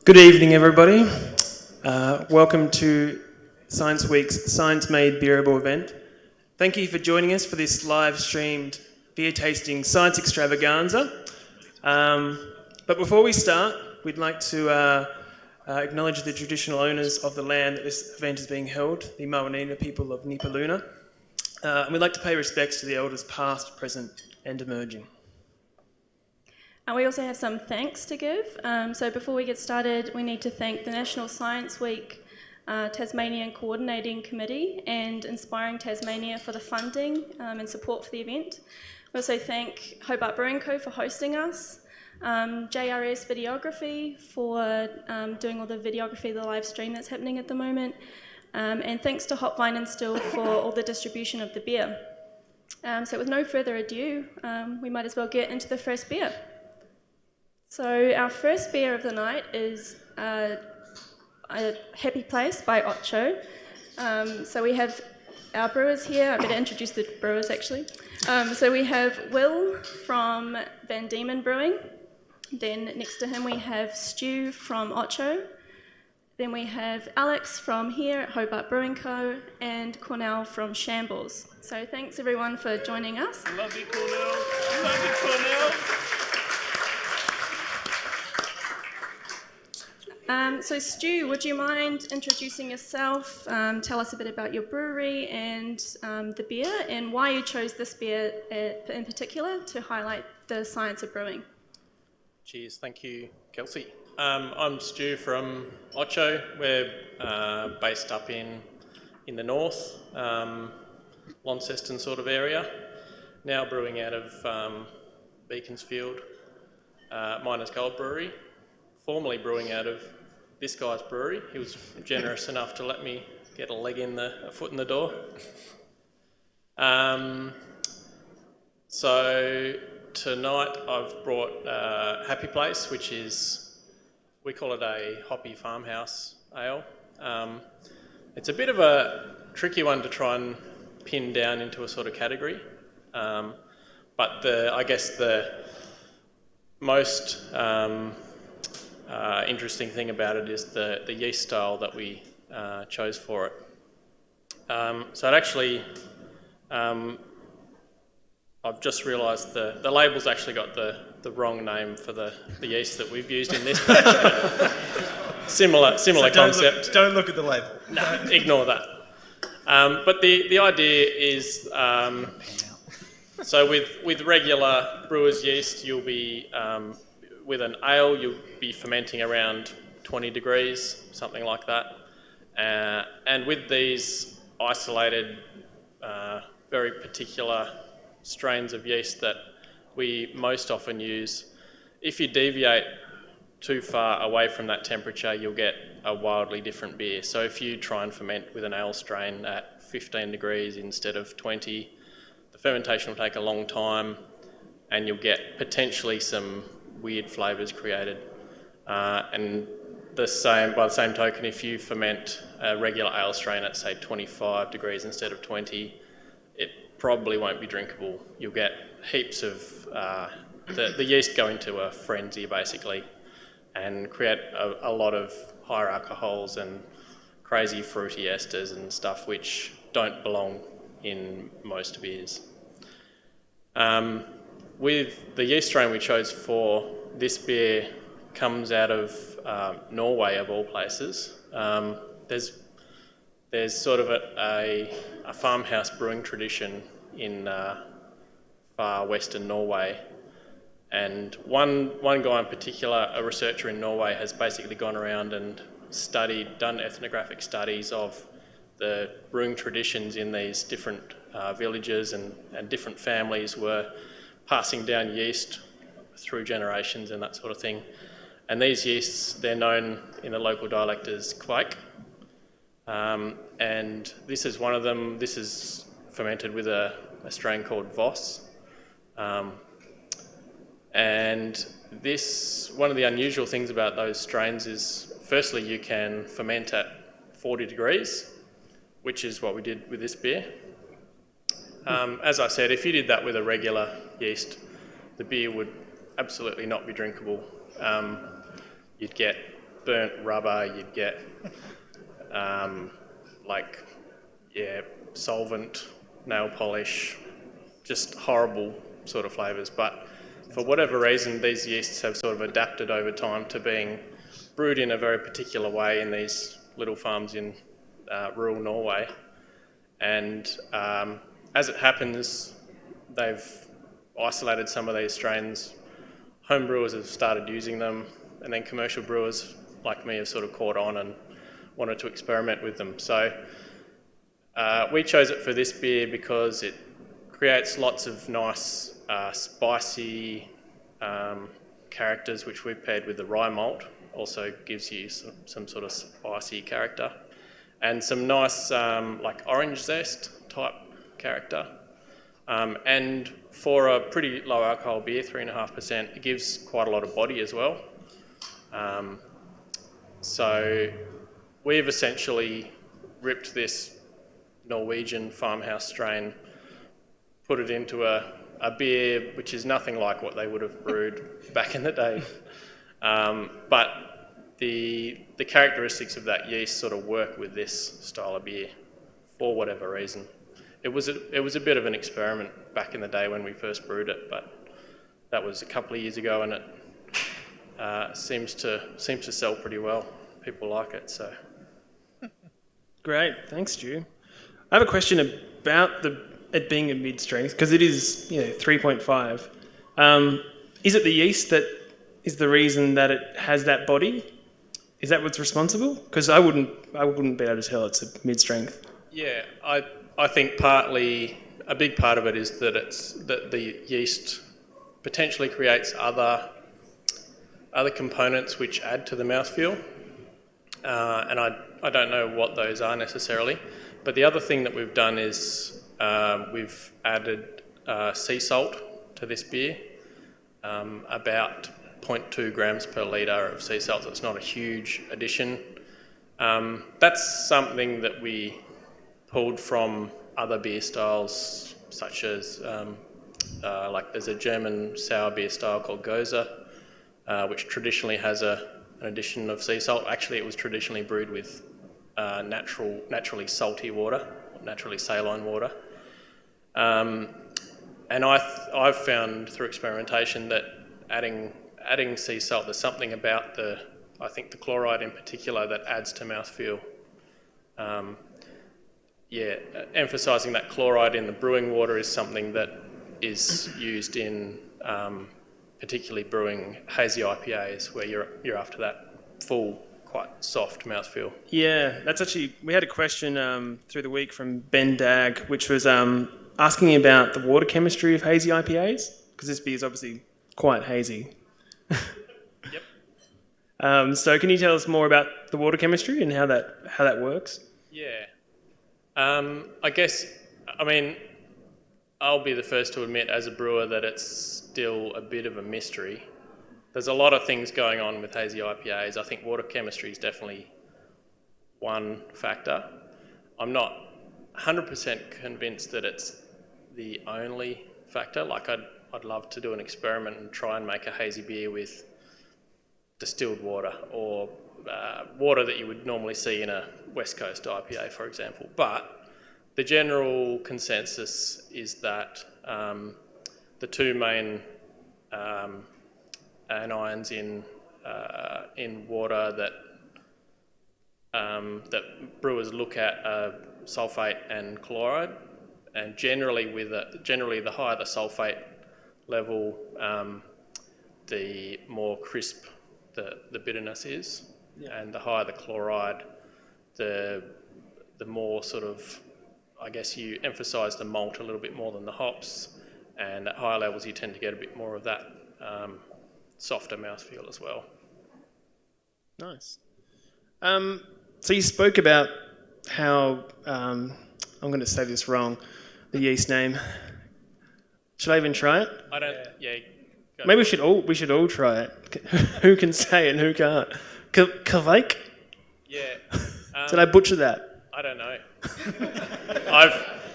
Good evening, everybody. Welcome to Science Week's Science Made Beerable event. Thank you for joining us for this live-streamed beer tasting science extravaganza. But before we start, we'd like to acknowledge the traditional owners of the land that this event is being held, the Mawanina people of Nipaluna. And we'd like to pay respects to the elders past, present and emerging. And we also have some thanks to give. So before we get started, we need to thank the National Science Week Tasmanian Coordinating Committee and Inspiring Tasmania for the funding and support for the event. We also thank Hobart Brewing Co for hosting us, JRS Videography for doing all the videography of the live stream that's happening at the moment, and thanks to Hop Vine and Still for all the distribution of the beer. So with no further ado, we might as well get into the first beer. So our first beer of the night is a Happy Place by OCHO. So we have our brewers here. I better introduce the brewers actually. So we have Will from Dieman Brewing. Then next to him we have Stu from OCHO. Then we have Alex from here at Hobart Brewing Co. and Cornell from Shambles. So thanks everyone for joining us. Love you, Cornell. Love you, Cornell. So Stu, would you mind introducing yourself, tell us a bit about your brewery and the beer and why you chose this beer in particular to highlight the science of brewing? Cheers, thank you, Kelsey. I'm Stu from OCHO. We're based up in the north, Launceston sort of area. Now brewing out of Beaconsfield, Miners Gold Brewery. Formerly brewing out of this guy's brewery. He was generous enough to let me get a foot in the door. So tonight I've brought Happy Place, which is, we call it a Hoppy Farmhouse Ale. It's a bit of a tricky one to try and pin down into a sort of category. But I guess the most interesting thing about it is the yeast style that we chose for it. So it actually, I've just realised the label's actually got the wrong name for the yeast that we've used in this batch. Similar so concept. Don't look at the label. No, ignore that. But the idea is, so with regular brewer's yeast, you'll be with an ale, you'll be fermenting around 20 degrees, something like that. And with these isolated, very particular strains of yeast that we most often use, if you deviate too far away from that temperature, you'll get a wildly different beer. So if you try and ferment with an ale strain at 15 degrees instead of 20, the fermentation will take a long time and you'll get potentially some weird flavours created. And by the same token, if you ferment a regular ale strain at say 25 degrees instead of 20, it probably won't be drinkable. You'll get heaps of, the yeast go into a frenzy basically and create a lot of higher alcohols and crazy fruity esters and stuff which don't belong in most beers. With the yeast strain we chose for this beer comes out of Norway of all places. There's sort of a farmhouse brewing tradition in far western Norway, and one guy in particular, a researcher in Norway, has basically gone around and done ethnographic studies of the brewing traditions in these different villages, and different families were passing down yeast through generations and that sort of thing. And these yeasts, they're known in the local dialect as kveik. And this is one of them. This is fermented with a strain called Voss. And one of the unusual things about those strains is, firstly, you can ferment at 40 degrees, which is what we did with this beer. As I said, if you did that with a regular yeast, the beer would absolutely not be drinkable. You'd get burnt rubber, you'd get solvent, nail polish, just horrible sort of flavours. But for whatever reason, these yeasts have sort of adapted over time to being brewed in a very particular way in these little farms in rural Norway. And as it happens, they've isolated some of these strains. Home brewers have started using them, and then commercial brewers like me have sort of caught on and wanted to experiment with them. So we chose it for this beer because it creates lots of nice spicy characters, which we've paired with the rye malt. Also gives you some sort of spicy character, and some nice orange zest type character. And for a pretty low alcohol beer, 3.5%, it gives quite a lot of body as well. So we've essentially ripped this Norwegian farmhouse strain, put it into a beer which is nothing like what they would have brewed back in the day. But the characteristics of that yeast sort of work with this style of beer for whatever reason. It was a bit of an experiment back in the day when we first brewed it, but that was a couple of years ago, and it seems to sell pretty well. People like it, so. Great, thanks, Stu. I have a question about it being a mid-strength, because it is 3.5. Is it the yeast that is the reason that it has that body? Is that what's responsible? Because I wouldn't be able to tell it's a mid-strength. Yeah, I think partly a big part of it is that the yeast potentially creates other components which add to the mouthfeel, and I don't know what those are necessarily. But the other thing that we've done is we've added sea salt to this beer, about 0.2 grams per litre of sea salt, so it's not a huge addition. That's something that we pulled from other beer styles, such as there's a German sour beer style called Gose, which traditionally has an addition of sea salt. Actually, it was traditionally brewed with naturally salty water, naturally saline water. And I've found through experimentation that adding sea salt, there's something about the chloride in particular that adds to mouthfeel. Emphasising that chloride in the brewing water is something that is used in particularly brewing hazy IPAs, where you're after that full, quite soft mouthfeel. Yeah, that's actually, we had a question through the week from Ben Dagg, which was asking about the water chemistry of hazy IPAs, because this beer is obviously quite hazy. Yep. So can you tell us more about the water chemistry and how that works? Yeah. I'll be the first to admit as a brewer that it's still a bit of a mystery. There's a lot of things going on with hazy IPAs. I think water chemistry is definitely one factor. I'm not 100% convinced that it's the only factor. I'd love to do an experiment and try and make a hazy beer with distilled water or water that you would normally see in a West Coast IPA, for example. But the general consensus is that the two main anions in water that brewers look at are sulfate and chloride, and generally the higher the sulfate level, the more crisp the bitterness is, and the higher the chloride, the more sort of, I guess, you emphasise the malt a little bit more than the hops, and at higher levels you tend to get a bit more of that softer mouthfeel as well. Nice. So you spoke about how, I'm going to say this wrong, the yeast name. Should I even try it? I don't. Yeah. Maybe we should all try it. Who can say it and who can't? Kveik? Yeah. Did I butcher that? I don't know.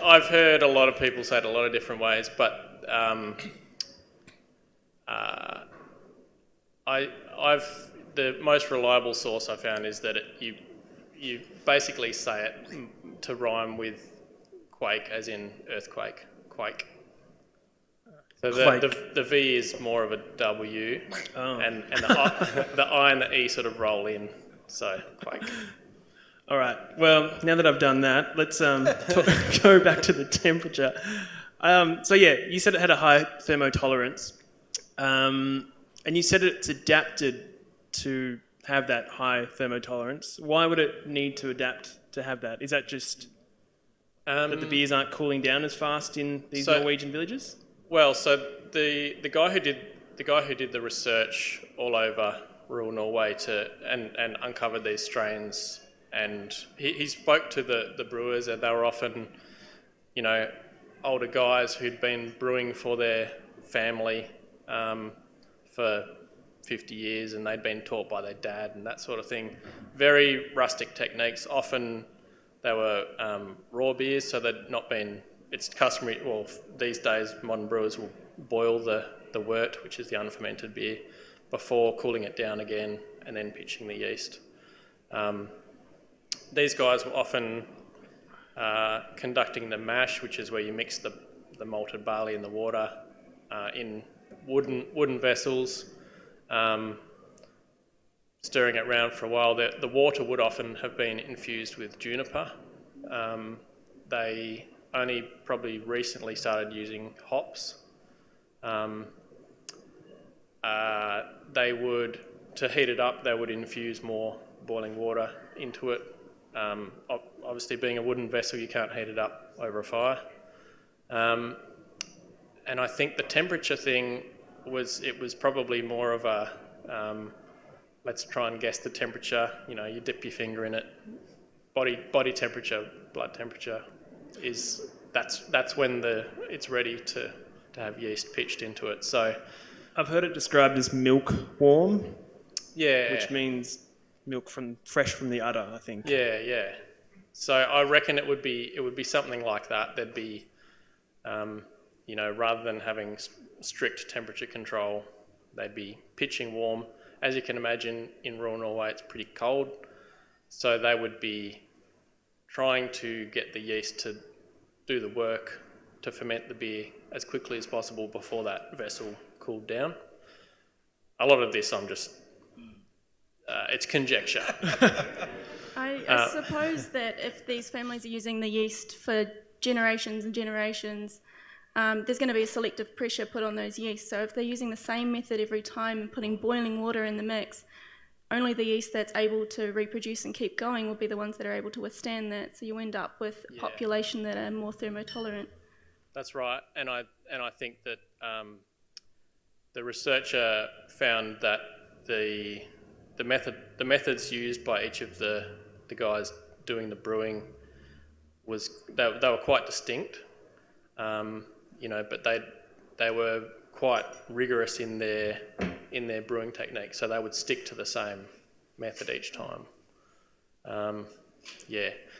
I've heard a lot of people say it a lot of different ways, but I've the most reliable source I found is that you basically say it to rhyme with quake, as in earthquake, quake. So the V is more of a W, and the I and the E sort of roll in, so quake. All right. Well, now that I've done that, let's go back to the temperature. So yeah, you said it had a high thermotolerance, and you said it's adapted to have that high thermotolerance. Why would it need to adapt to have that? Is that just that the beers aren't cooling down as fast in these Norwegian villages? Well, so the guy who did the research all over rural Norway and uncovered these strains, and he spoke to the brewers, and they were often, older guys who'd been brewing for their family for 50 years, and they'd been taught by their dad and that sort of thing. Very rustic techniques. Often they were raw beers, so they'd not been. It's customary. Well, these days modern brewers will boil the wort, which is the unfermented beer, before cooling it down again and then pitching the yeast. These guys were often conducting the mash, which is where you mix the malted barley in the water in wooden vessels, stirring it around for a while. The water would often have been infused with juniper. They only probably recently started using hops. They would, to heat it up, they would infuse more boiling water into it. Obviously, being a wooden vessel, you can't heat it up over a fire. And I think the temperature thing was probably more of a let's try and guess the temperature. You dip your finger in it. Body temperature, blood temperature that's when it's ready to have yeast pitched into it. So I've heard it described as milk warm. Yeah. Which means milk fresh from the udder, I think. Yeah. So I reckon it would be something like that. There'd be, rather than having strict temperature control, they'd be pitching warm. As you can imagine, in rural Norway, it's pretty cold. So they would be trying to get the yeast to do the work to ferment the beer as quickly as possible before that vessel cooled down. A lot of this I'm just... it's conjecture. I suppose that if these families are using the yeast for generations and generations, there's going to be a selective pressure put on those yeasts. So if they're using the same method every time and putting boiling water in the mix, only the yeast that's able to reproduce and keep going will be the ones that are able to withstand that. So you end up with a population that are more thermotolerant. That's right, and I think that the researcher found that the methods used by each of the guys doing the brewing they were quite distinct, but they were quite rigorous in their brewing technique, so they would stick to the same method each time.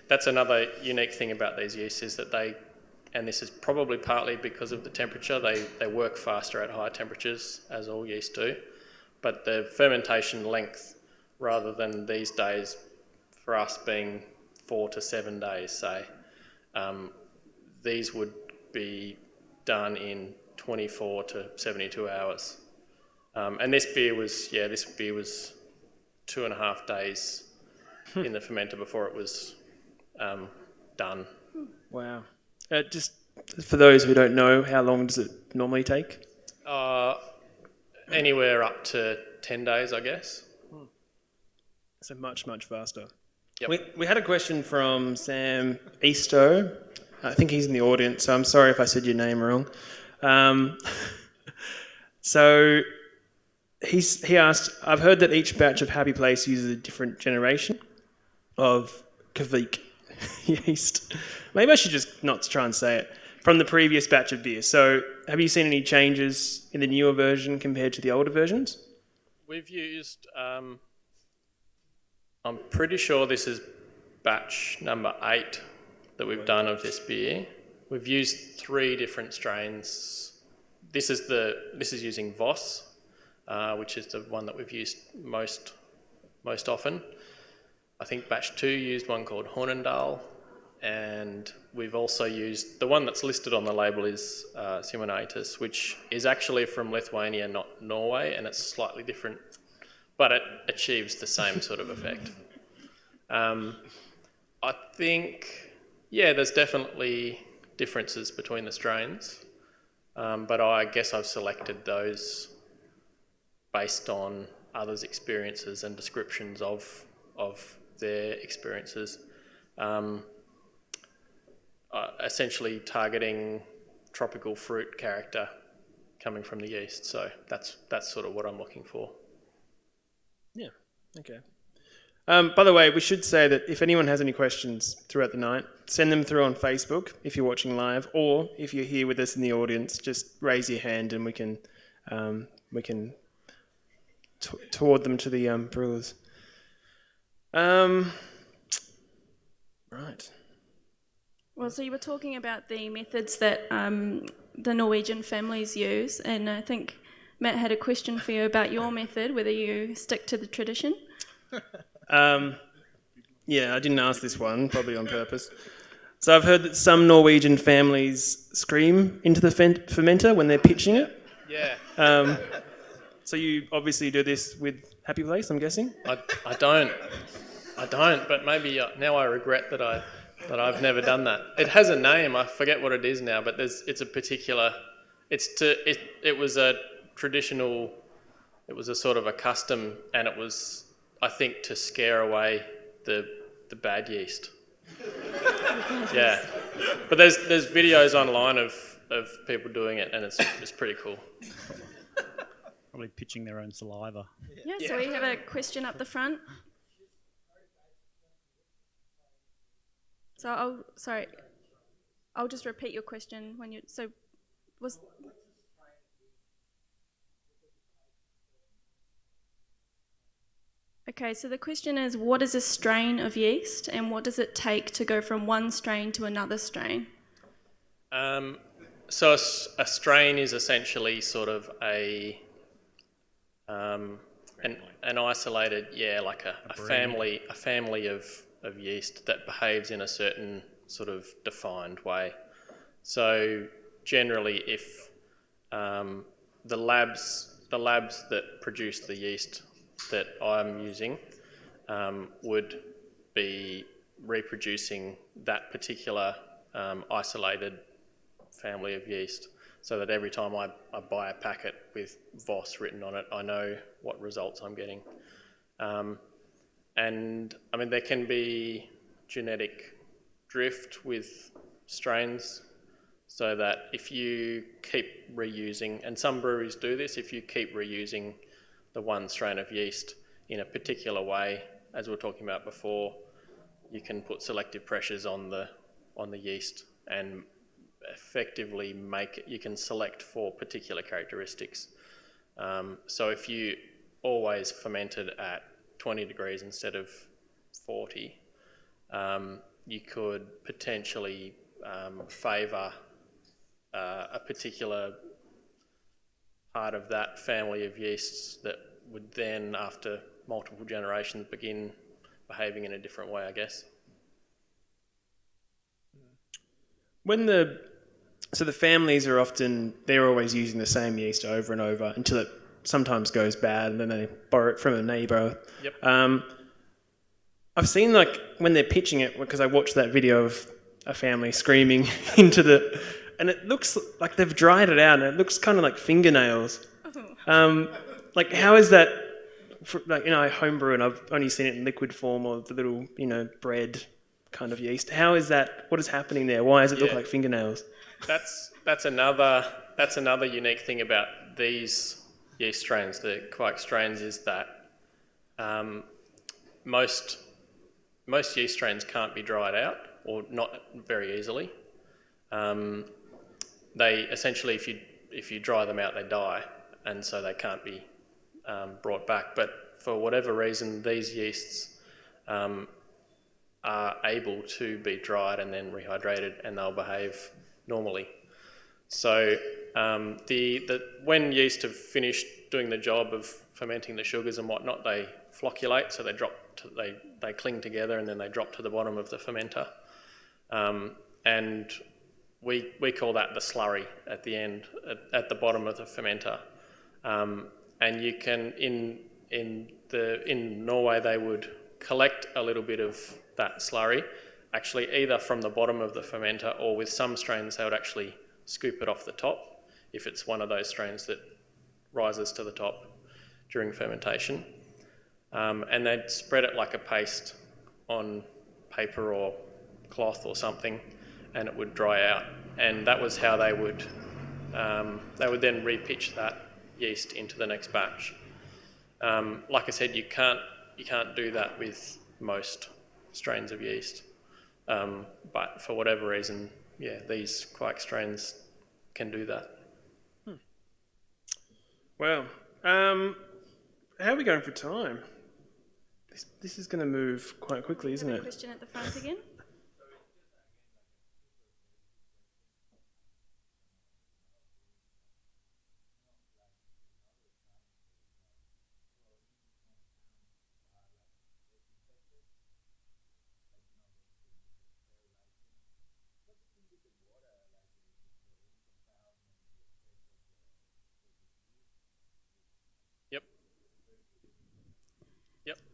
That's another unique thing about these yeasts is that and this is probably partly because of the temperature, they work faster at high temperatures, as all yeast do, but the fermentation length, rather than these days, for us being 4 to 7 days, say, these would be done in 24 to 72 hours. And this beer was 2.5 days in the fermenter before it was done. Wow. Just for those who don't know, how long does it normally take? Anywhere up to 10 days, I guess. So much, much faster. Yep. We had a question from Sam Easto. I think he's in the audience, so I'm sorry if I said your name wrong. So he asked, I've heard that each batch of Happy Place uses a different generation of Kvik yeast. Maybe I should just not try and say it. From the previous batch of beer. So have you seen any changes in the newer version compared to the older versions? We've used, I'm pretty sure this is batch number 8 that we've done of this beer. We've used 3 different strains. This is using Voss, which is the one that we've used most most often. I think batch 2 used one called Hornindal, and we've also used, the one that's listed on the label is Simonaitis, which is actually from Lithuania, not Norway, and it's slightly different, but it achieves the same sort of effect. I think, yeah, there's definitely differences between the strains, but I guess I've selected those based on others' experiences and descriptions of their experiences. Essentially targeting tropical fruit character coming from the yeast. So that's sort of what I'm looking for. Yeah, okay. By the way, we should say that if anyone has any questions throughout the night, send them through on Facebook if you're watching live, or if you're here with us in the audience, just raise your hand and we can toward them to the brewers. Right. Well, so you were talking about the methods that the Norwegian families use, and I think Matt had a question for you about your method, whether you stick to the tradition. Yeah, I didn't ask this one, probably on purpose. So I've heard that some Norwegian families scream into the fermenter when they're pitching it. Yeah. So you obviously do this with Happy Place, I'm guessing? I don't, but maybe now I regret that I've never done that. It has a name, I forget what it is now, but it's a particular, it was a traditional, it was a sort of a custom, and it was, I think, to scare away the bad yeast. Yeah, but there's videos online of people doing it, and it's pretty cool. Probably pitching their own saliva. Yeah, so we have a question up the front. So I'll just repeat your question when you, so was... Okay, so the question is, what is a strain of yeast, and what does it take to go from one strain to another strain? So a strain is essentially sort of an isolated, like a family of yeast that behaves in a certain sort of defined way. So generally, if the labs that produce the yeast that I'm using would be reproducing that particular isolated family of yeast, so that every time I buy a packet with Voss written on it, I know what results I'm getting. And I mean, there can be genetic drift with strains, so that if you keep reusing, and some breweries do this, if you keep reusing the one strain of yeast in a particular way, as we were talking about before, you can put selective pressures on the yeast and effectively you can select for particular characteristics. So if you always fermented at 20 degrees instead of 40, you could potentially favour a particular part of that family of yeasts that would then, after multiple generations, begin behaving in a different way, I guess. So the families are they're always using the same yeast over and over until it sometimes goes bad, and then they borrow it from a neighbour. Yep. I've seen, like, when they're pitching it, because I watched that video of a family screaming into and it looks like they've dried it out, and it looks kind of like fingernails. Like, how is that, I homebrew, and I've only seen it in liquid form, or the little, bread kind of yeast. How is that? What is happening there? Why does it look like fingernails? That's another unique thing about these yeast strains, the Quake strains, is that most yeast strains can't be dried out, or not very easily. They essentially, if you dry them out, they die, and so they can't be brought back. But for whatever reason, these yeasts are able to be dried and then rehydrated, and they'll behave normally. So when yeast have finished doing the job of fermenting the sugars and whatnot, they flocculate, so they cling together and then they drop to the bottom of the fermenter. And we call that the slurry at the end, at the bottom of the fermenter. And you can, in Norway, they would collect a little bit of that slurry, actually either from the bottom of the fermenter, or with some strains they would actually scoop it off the top, if it's one of those strains that rises to the top during fermentation. And they'd spread it like a paste on paper or cloth or something, and it would dry out. And that was how they would then repitch that yeast into the next batch. Like I said, you can't do that with most strains of yeast, but for whatever reason, these Quake strains can do that. Well, how are we going for time? This is going to move quite quickly, isn't it? Question at the front again. Yep.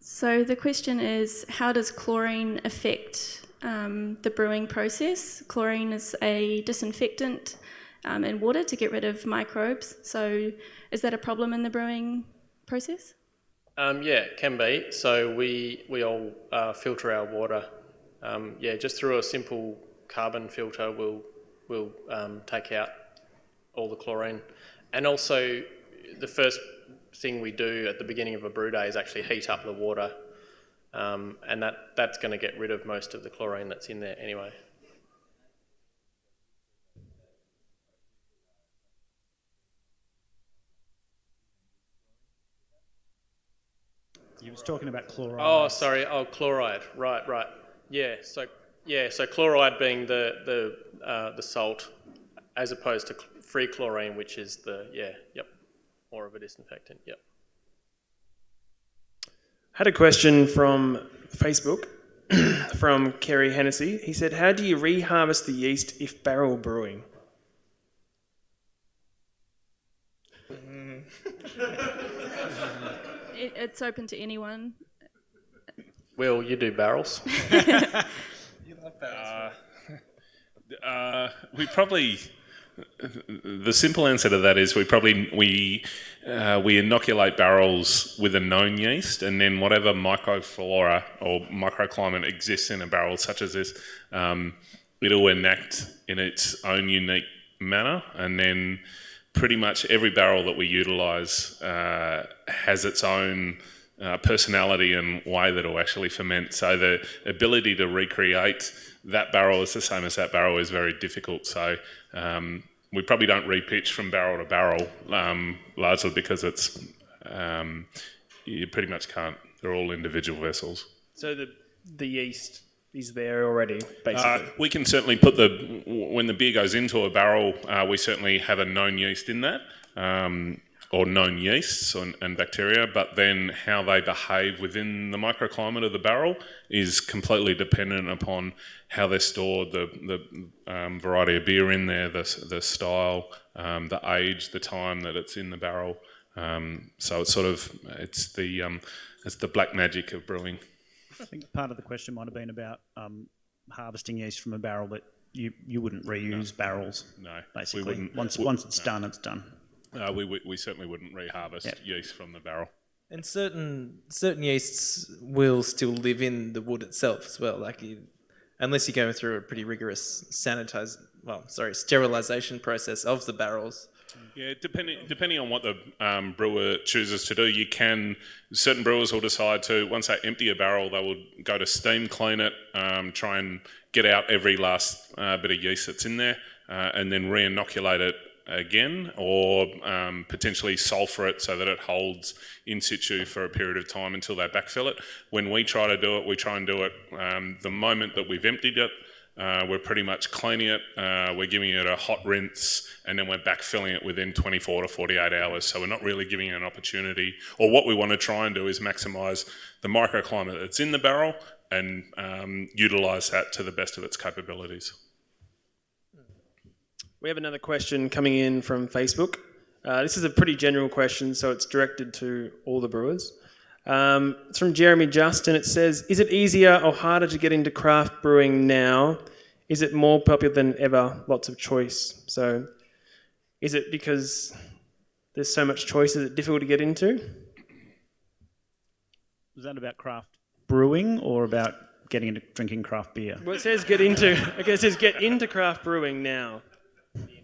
So the question is, how does chlorine affect the brewing process? Chlorine is a disinfectant in water to get rid of microbes. So is that a problem in the brewing process? It can be. So we all filter our water. Just through a simple carbon filter, we'll take out all the chlorine. And also, the first thing we do at the beginning of a brew day is actually heat up the water, and that's going to get rid of most of the chlorine that's in there anyway. You was talking about chloride. Oh, sorry. Oh, chloride. Right. Yeah. So chloride being the salt, as opposed to free chlorine, which is more of a disinfectant. Yep. Had a question from Facebook from Kerry Hennessy. He said, how do you reharvest the yeast if barrel brewing? It's open to anyone. Will, you do barrels? You love barrels. We probably... The simple answer to that is we inoculate barrels with a known yeast, and then whatever microflora or microclimate exists in a barrel such as this, it'll enact in its own unique manner, and then pretty much every barrel that we utilise has its own personality and way that it'll actually ferment. So the ability to recreate that barrel is the same as that barrel is very difficult. So we probably don't repitch from barrel to barrel, largely because it's you pretty much can't. They're all individual vessels. So the yeast is there already, basically? We can certainly put when the beer goes into a barrel, we certainly have a known yeast in that, or known yeasts and bacteria, but then how they behave within the microclimate of the barrel is completely dependent upon how they're stored, the variety of beer in there, the style, the age, the time that it's in the barrel. So it's the black magic of brewing. I think part of the question might have been about harvesting yeast from a barrel, but you wouldn't reuse barrels. No, basically. we wouldn't. Once it's done, it's done. We certainly wouldn't reharvest yeast from the barrel. And certain yeasts will still live in the wood itself as well, unless you go through a pretty rigorous sterilisation process of the barrels. Yeah, depending on what the brewer chooses to do, certain brewers will decide to, once they empty a barrel, they will go to steam clean it, try and get out every last bit of yeast that's in there, and then re-inoculate it again, or potentially sulphur it so that it holds in situ for a period of time until they backfill it. When we try to do it, we try and do it the moment that we've emptied it, We're pretty much cleaning it, we're giving it a hot rinse, and then we're backfilling it within 24 to 48 hours. So we're not really giving it an opportunity, or what we want to try and do is maximise the microclimate that's in the barrel and utilise that to the best of its capabilities. We have another question coming in from Facebook. This is a pretty general question, so it's directed to all the brewers. It's from Jeremy Just, and it says, is it easier or harder to get into craft brewing now? Is it more popular than ever? Lots of choice. So is it because there's so much choice, is it difficult to get into? Was that about craft brewing or about getting into drinking craft beer? Well, it says get into craft brewing now.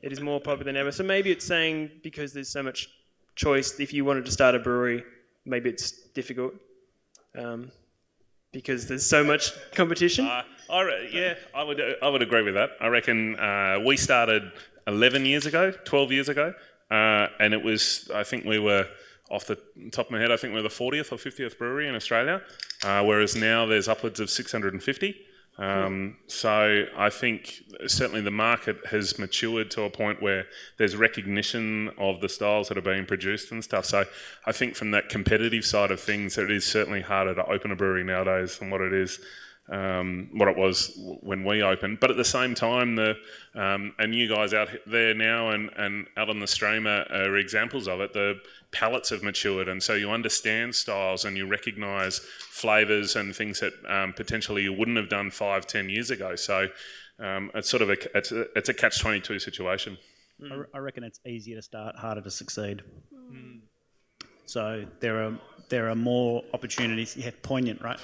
It is more popular than ever. So maybe it's saying because there's so much choice, if you wanted to start a brewery, maybe it's difficult because there's so much competition. I would agree with that. I reckon we started 11 years ago, 12 years ago, and it was, I think we were, off the top of my head, I think we're the 40th or 50th brewery in Australia, whereas now there's upwards of 650. So I think certainly the market has matured to a point where there's recognition of the styles that are being produced and stuff. So I think from that competitive side of things, it is certainly harder to open a brewery nowadays than what it was when we opened. But at the same time, and you guys out there now and out on the stream are examples of it. The palates have matured, and so you understand styles and you recognise flavours and things that potentially you wouldn't have done 5-10 years ago. So it's sort of it's a catch-22 situation. I reckon it's easier to start, harder to succeed. So there are more opportunities. Yeah, poignant, right?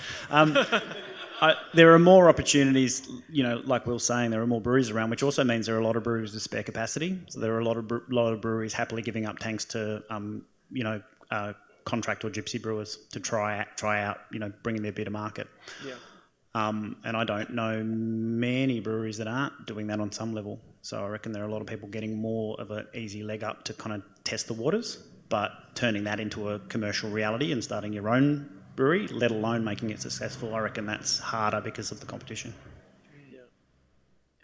There are more opportunities, like Will was saying, there are more breweries around, which also means there are a lot of breweries with spare capacity. So there are a lot of breweries happily giving up tanks to, contract or gypsy brewers to try out, bringing their beer to market. Yeah. And I don't know many breweries that aren't doing that on some level. So I reckon there are a lot of people getting more of an easy leg up to kind of test the waters, but turning that into a commercial reality and starting your own brewery, let alone making it successful, I reckon that's harder because of the competition. Yeah.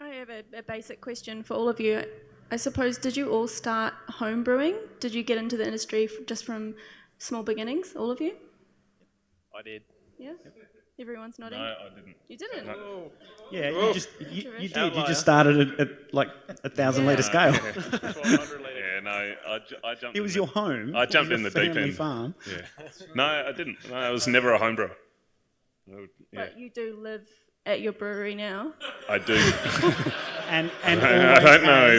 I have a basic question for all of you. I suppose, did you all start home brewing? Did you get into the industry just from small beginnings, all of you? I did. Yeah? Everyone's nodding? No, I didn't. You didn't? No. Yeah, you did. You Outlier. just started at like 1,000 litre scale. 1,200 litre. Yeah, no, I jumped. It was your home. I jumped It in was the your deep family end. farm. Yeah. No, I didn't. No, I was never a home brewer. Yeah, But you do live at your brewery now? I do. And I don't know. I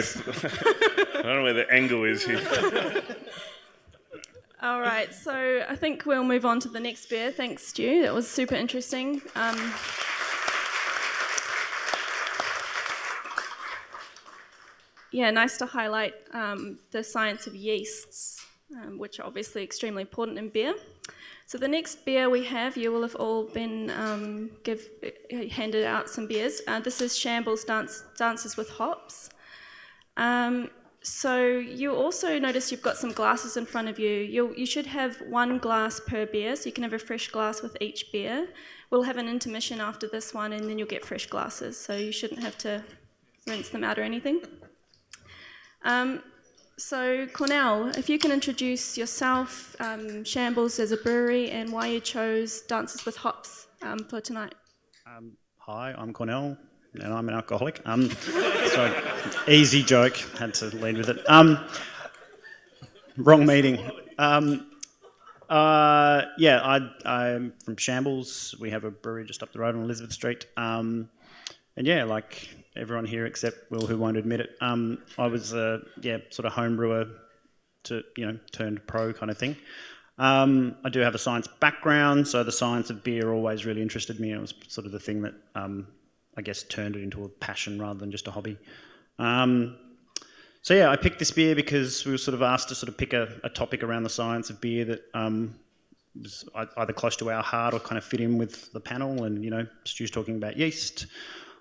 don't know where the angle is here. All right, so I think we'll move on to the next beer. Thanks, Stu. That was super interesting. Nice to highlight the science of yeasts, which are obviously extremely important in beer. So the next beer we have, you will have all been handed out some beers. This is Shambles Dances with Hops. So you also notice you've got some glasses in front of you. You should have one glass per beer, so you can have a fresh glass with each beer. We'll have an intermission after this one, and then you'll get fresh glasses, so you shouldn't have to rinse them out or anything. So Cornell, if you can introduce yourself, Shambles as a brewery, and why you chose Dances with Hops for tonight. Hi, I'm Cornell, and I'm an alcoholic. So easy joke, had to lead with it. Wrong meeting. I'm from Shambles. We have a brewery just up the road on Elizabeth Street. Like everyone here except Will, who won't admit it, I was sort of home brewer to turned pro kind of thing. I do have a science background, so the science of beer always really interested me. It was sort of the thing that I guess turned it into a passion rather than just a hobby. I picked this beer because we were sort of asked to sort of pick a topic around the science of beer that was either close to our heart or kind of fit in with the panel. And Stu's talking about yeast.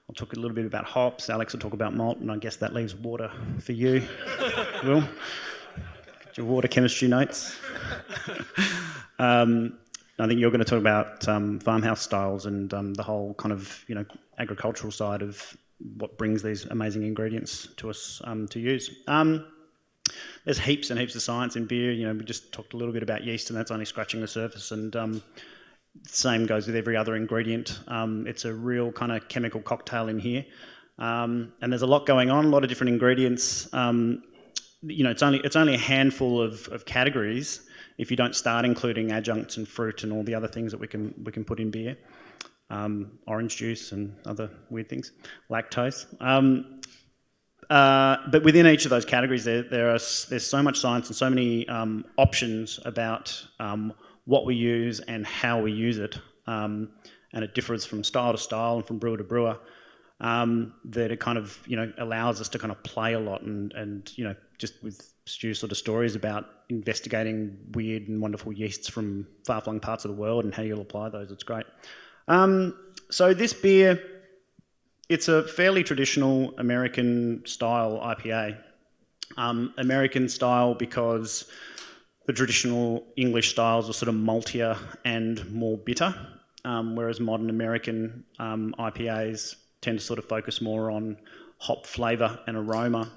I'll talk a little bit about hops. Alex will talk about malt, and I guess that leaves water for you, Will. Get your water chemistry notes. I think you're going to talk about farmhouse styles and the whole kind of agricultural side of what brings these amazing ingredients to us to use. There's heaps and heaps of science in beer. You know, we just talked a little bit about yeast, and that's only scratching the surface. And same goes with every other ingredient. It's a real kind of chemical cocktail in here, and there's a lot going on, a lot of different ingredients. You know, it's only a handful of categories if you don't start including adjuncts and fruit and all the other things that we can put in beer, orange juice and other weird things, lactose. But within each of those categories, there's so much science and so many options about what we use and how we use it, and it differs from style to style and from brewer to brewer. That it kind of, you know, allows us to kind of play a lot and you know, just with Stu's sort of stories about investigating weird and wonderful yeasts from far-flung parts of the world and how you'll apply those. It's great. So this beer, it's a fairly traditional American style IPA. American style because the traditional English styles are sort of maltier and more bitter, whereas modern American IPAs tend to sort of focus more on hop flavour and aroma.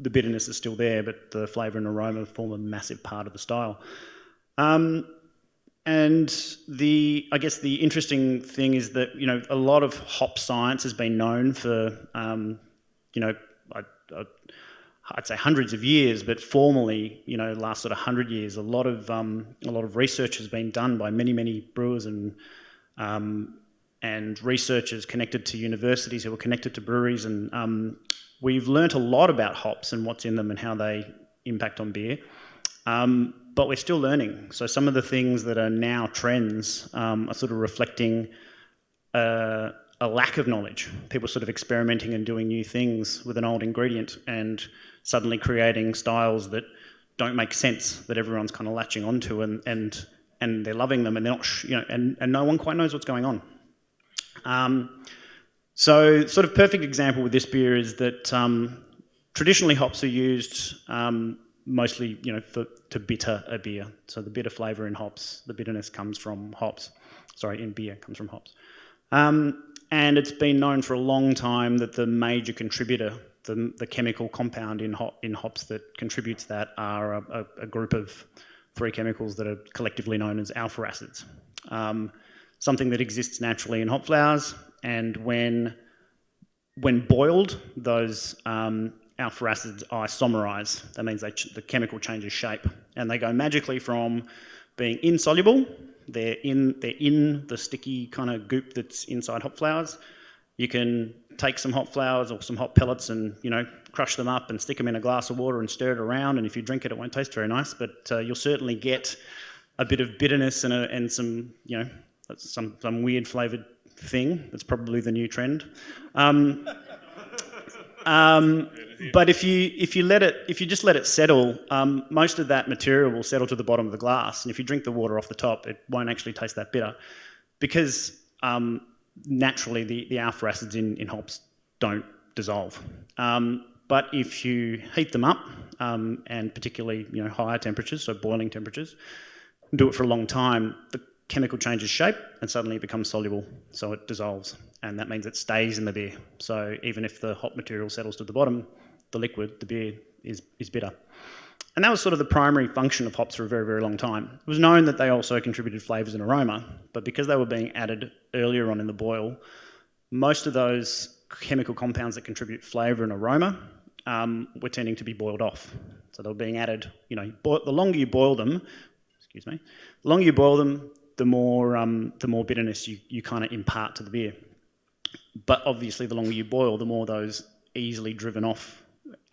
The bitterness is still there, but the flavour and aroma form a massive part of the style. And I guess the interesting thing is that, you know, a lot of hop science has been known for, you know, I'd say hundreds of years, but formally, you know, last sort of 100 years, a lot of research has been done by many brewers and researchers connected to universities who are connected to breweries, and we've learnt a lot about hops and what's in them and how they impact on beer. But we're still learning. So some of the things that are now trends are sort of reflecting a lack of knowledge. People sort of experimenting and doing new things with an old ingredient and suddenly creating styles that don't make sense, that everyone's kind of latching onto, and they're loving them, and they're not, you know, and no one quite knows what's going on. So sort of perfect example with this beer is that traditionally hops are used mostly, you know, to bitter a beer. So the bitter flavour in hops, the bitterness comes from hops. Sorry, in beer comes from hops. And it's been known for a long time that the major contributor, the chemical compound in hops that contributes that are a group of three chemicals that are collectively known as alpha acids. Something that exists naturally in hop flowers, and when boiled, those alpha acids isomerise. That means the chemical changes shape, and they go magically from being insoluble. They're in the sticky kind of goop that's inside hop flowers. You can take some hop flowers or some hop pellets and, you know, crush them up and stick them in a glass of water and stir it around, and if you drink it, it won't taste very nice, but you'll certainly get a bit of bitterness and some, you know, some weird flavoured thing. That's probably the new trend. But if you just let it settle, most of that material will settle to the bottom of the glass, and if you drink the water off the top, it won't actually taste that bitter, because naturally the alpha acids in hops don't dissolve. But if you heat them up, and particularly, you know, higher temperatures, so boiling temperatures, do it for a long time, the chemical changes shape and suddenly it becomes soluble, so it dissolves, and that means it stays in the beer. So even if the hop material settles to the bottom, the liquid, the beer, is bitter. And that was sort of the primary function of hops for a very, very long time. It was known that they also contributed flavours and aroma, but because they were being added earlier on in the boil, most of those chemical compounds that contribute flavour and aroma were tending to be boiled off. So they were being added, you know, the longer you boil them, the more bitterness you kind of impart to the beer. But obviously the longer you boil, the more those easily driven off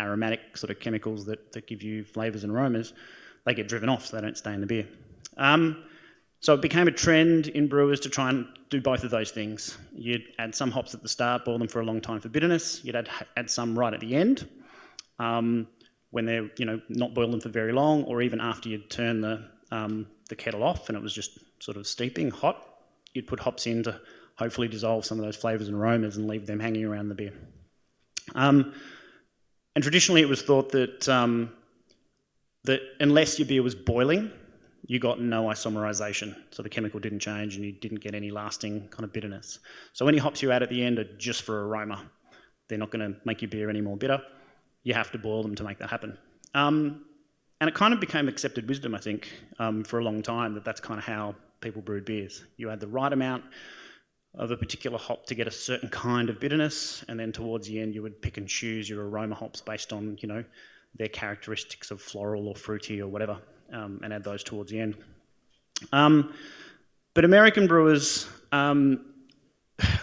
aromatic sort of chemicals that give you flavours and aromas, they get driven off, so they don't stay in the beer. So it became a trend in brewers to try and do both of those things. You'd add some hops at the start, boil them for a long time for bitterness. You'd add some right at the end, when they're, you know, not boil them for very long, or even after you'd turn the kettle off and it was just sort of steeping hot, you'd put hops in to hopefully dissolve some of those flavours and aromas and leave them hanging around the beer. And traditionally it was thought that that unless your beer was boiling, you got no isomerization, so the chemical didn't change and you didn't get any lasting kind of bitterness. So any hops you add at the end are just for aroma. they're not going to make your beer any more bitter. You have to boil them to make that happen. And it kind of became accepted wisdom, I think, for a long time, that that's kind of how people brewed beers. You add the right amount of a particular hop to get a certain kind of bitterness, and then towards the end you would pick and choose your aroma hops based on, you know, their characteristics of floral or fruity or whatever, and add those towards the end. But American brewers,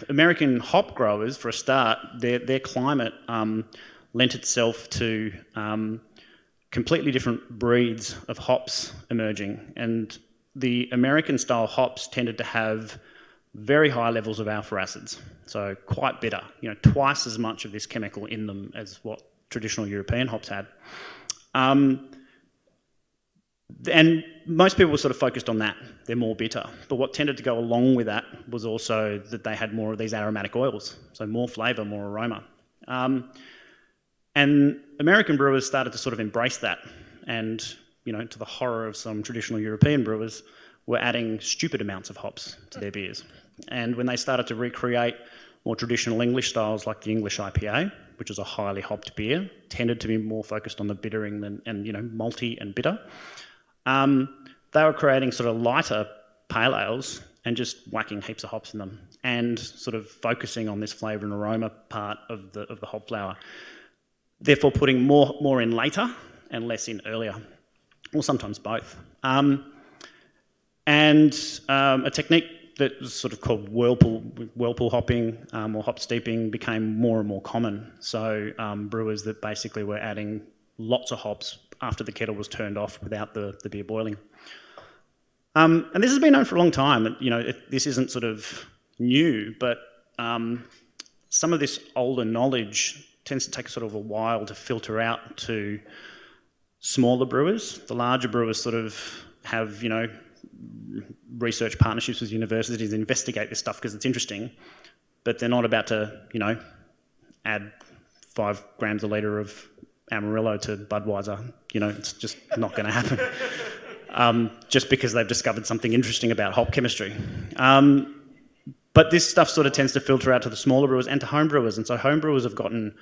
American hop growers, for a start, their climate lent itself to completely different breeds of hops emerging, and the American style hops tended to have very high levels of alpha acids, so quite bitter, you know, twice as much of this chemical in them as what traditional European hops had. And most people were sort of focused on that. They're more bitter. But what tended to go along with that was also that they had more of these aromatic oils, so more flavour, more aroma. And American brewers started to sort of embrace that, and, you know, to the horror of some traditional European brewers, were adding stupid amounts of hops to their beers. And when they started to recreate more traditional English styles like the English IPA, which is a highly hopped beer, tended to be more focused on the bittering and, you know, malty and bitter. They were creating sort of lighter pale ales and just whacking heaps of hops in them, and sort of focusing on this flavour and aroma part of the hop flower. Therefore, putting more in later and less in earlier, or sometimes both. And a technique that was sort of called whirlpool hopping or hop steeping became more and more common. So brewers that basically were adding lots of hops after the kettle was turned off without the beer boiling. And this has been known for a long time. You know, this isn't sort of new, but some of this older knowledge tends to take sort of a while to filter out to smaller brewers. The larger brewers sort of have, you know, research partnerships with universities to investigate this stuff because it's interesting, but they're not about to, you know, add 5 grams a litre of Amarillo to Budweiser. You know, it's just not going to happen. Just because they've discovered something interesting about hop chemistry. But this stuff sort of tends to filter out to the smaller brewers and to home brewers, and so home brewers have gotten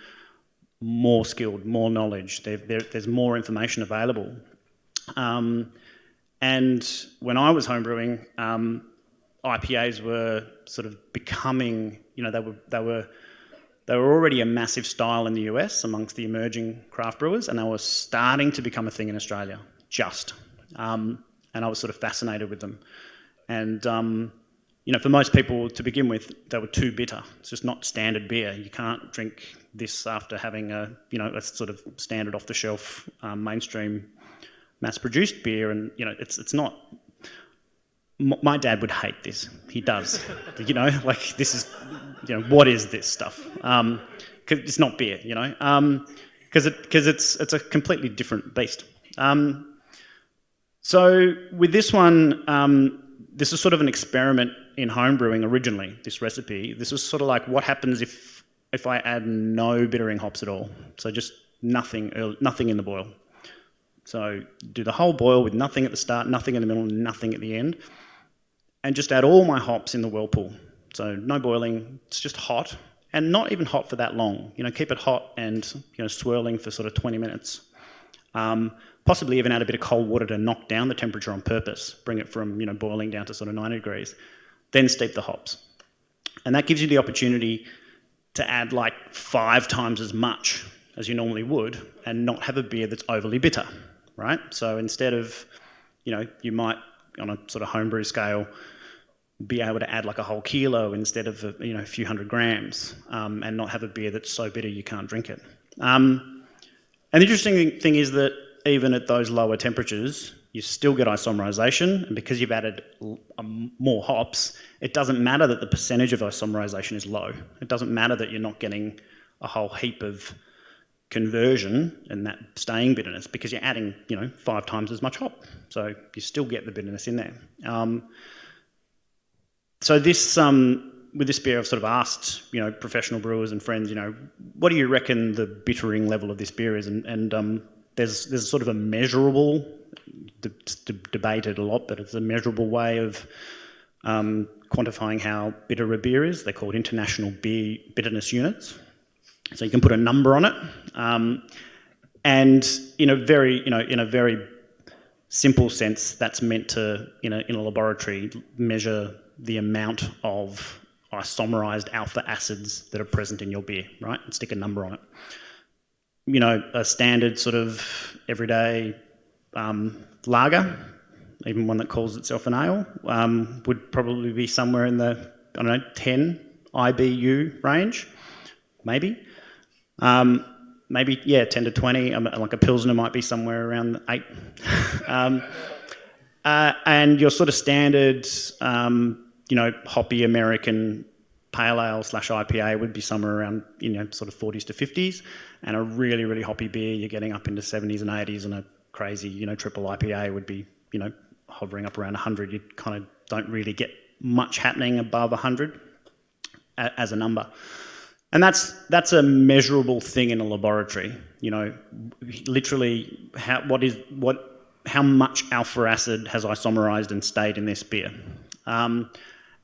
more skilled, more knowledge. There's more information available. And when I was homebrewing, IPAs were sort of becoming, you know, they were already a massive style in the US amongst the emerging craft brewers, and they were starting to become a thing in Australia, just. And I was sort of fascinated with them. And, you know, for most people, to begin with, they were too bitter. It's just not standard beer. You can't drink this after having a, you know, a sort of standard off-the-shelf, mainstream, mass-produced beer. And, you know, it's not... My dad would hate this. He does. You know, like, this is... You know, what is this stuff? 'Cause it's not beer, you know? 'Cause it's a completely different beast. So with this one, this is sort of an experiment in home brewing originally, this recipe. This was sort of like, what happens if I add no bittering hops at all? So just nothing in the boil. So do the whole boil with nothing at the start, nothing in the middle, nothing at the end, and just add all my hops in the whirlpool. So no boiling, it's just hot, and not even hot for that long. You know, keep it hot and, you know, swirling for sort of 20 minutes. Possibly even add a bit of cold water to knock down the temperature on purpose, bring it from, you know, boiling down to sort of 90 degrees. Then steep the hops. And that gives you the opportunity to add like 5 times as much as you normally would and not have a beer that's overly bitter, right? So instead of, you know, you might, on a sort of homebrew scale, be able to add like a whole kilo instead of, you know, a few hundred grams, and not have a beer that's so bitter you can't drink it. And the interesting thing is that even at those lower temperatures, you still get isomerization, and because you've added more hops, it doesn't matter that the percentage of isomerization is low. It doesn't matter that you're not getting a whole heap of conversion and that staying bitterness, because you're adding, you know, 5 times as much hop. So you still get the bitterness in there. So this, with this beer, I've sort of asked, you know, professional brewers and friends, you know, what do you reckon the bittering level of this beer is? And there's sort of a measurable, debated a lot, but it's a measurable way of quantifying how bitter a beer is. They're called international beer bitterness units. So you can put a number on it, and in a very simple sense, that's meant to, in a laboratory, measure the amount of isomerized alpha acids that are present in your beer, right? And stick a number on it. A standard sort of everyday lager, even one that calls itself an ale, would probably be somewhere in the, 10 IBU range, maybe. Maybe 10 to 20. Like a Pilsner might be somewhere around 8. And your sort of standard, hoppy American pale ale / IPA would be somewhere around, sort of 40s to 50s. And a really, really hoppy beer, you're getting up into 70s and 80s, and a crazy, triple IPA would be, hovering up around 100. You kind of don't really get much happening above 100 as a number. And that's a measurable thing in a laboratory. Literally how much alpha acid has isomerized and stayed in this beer.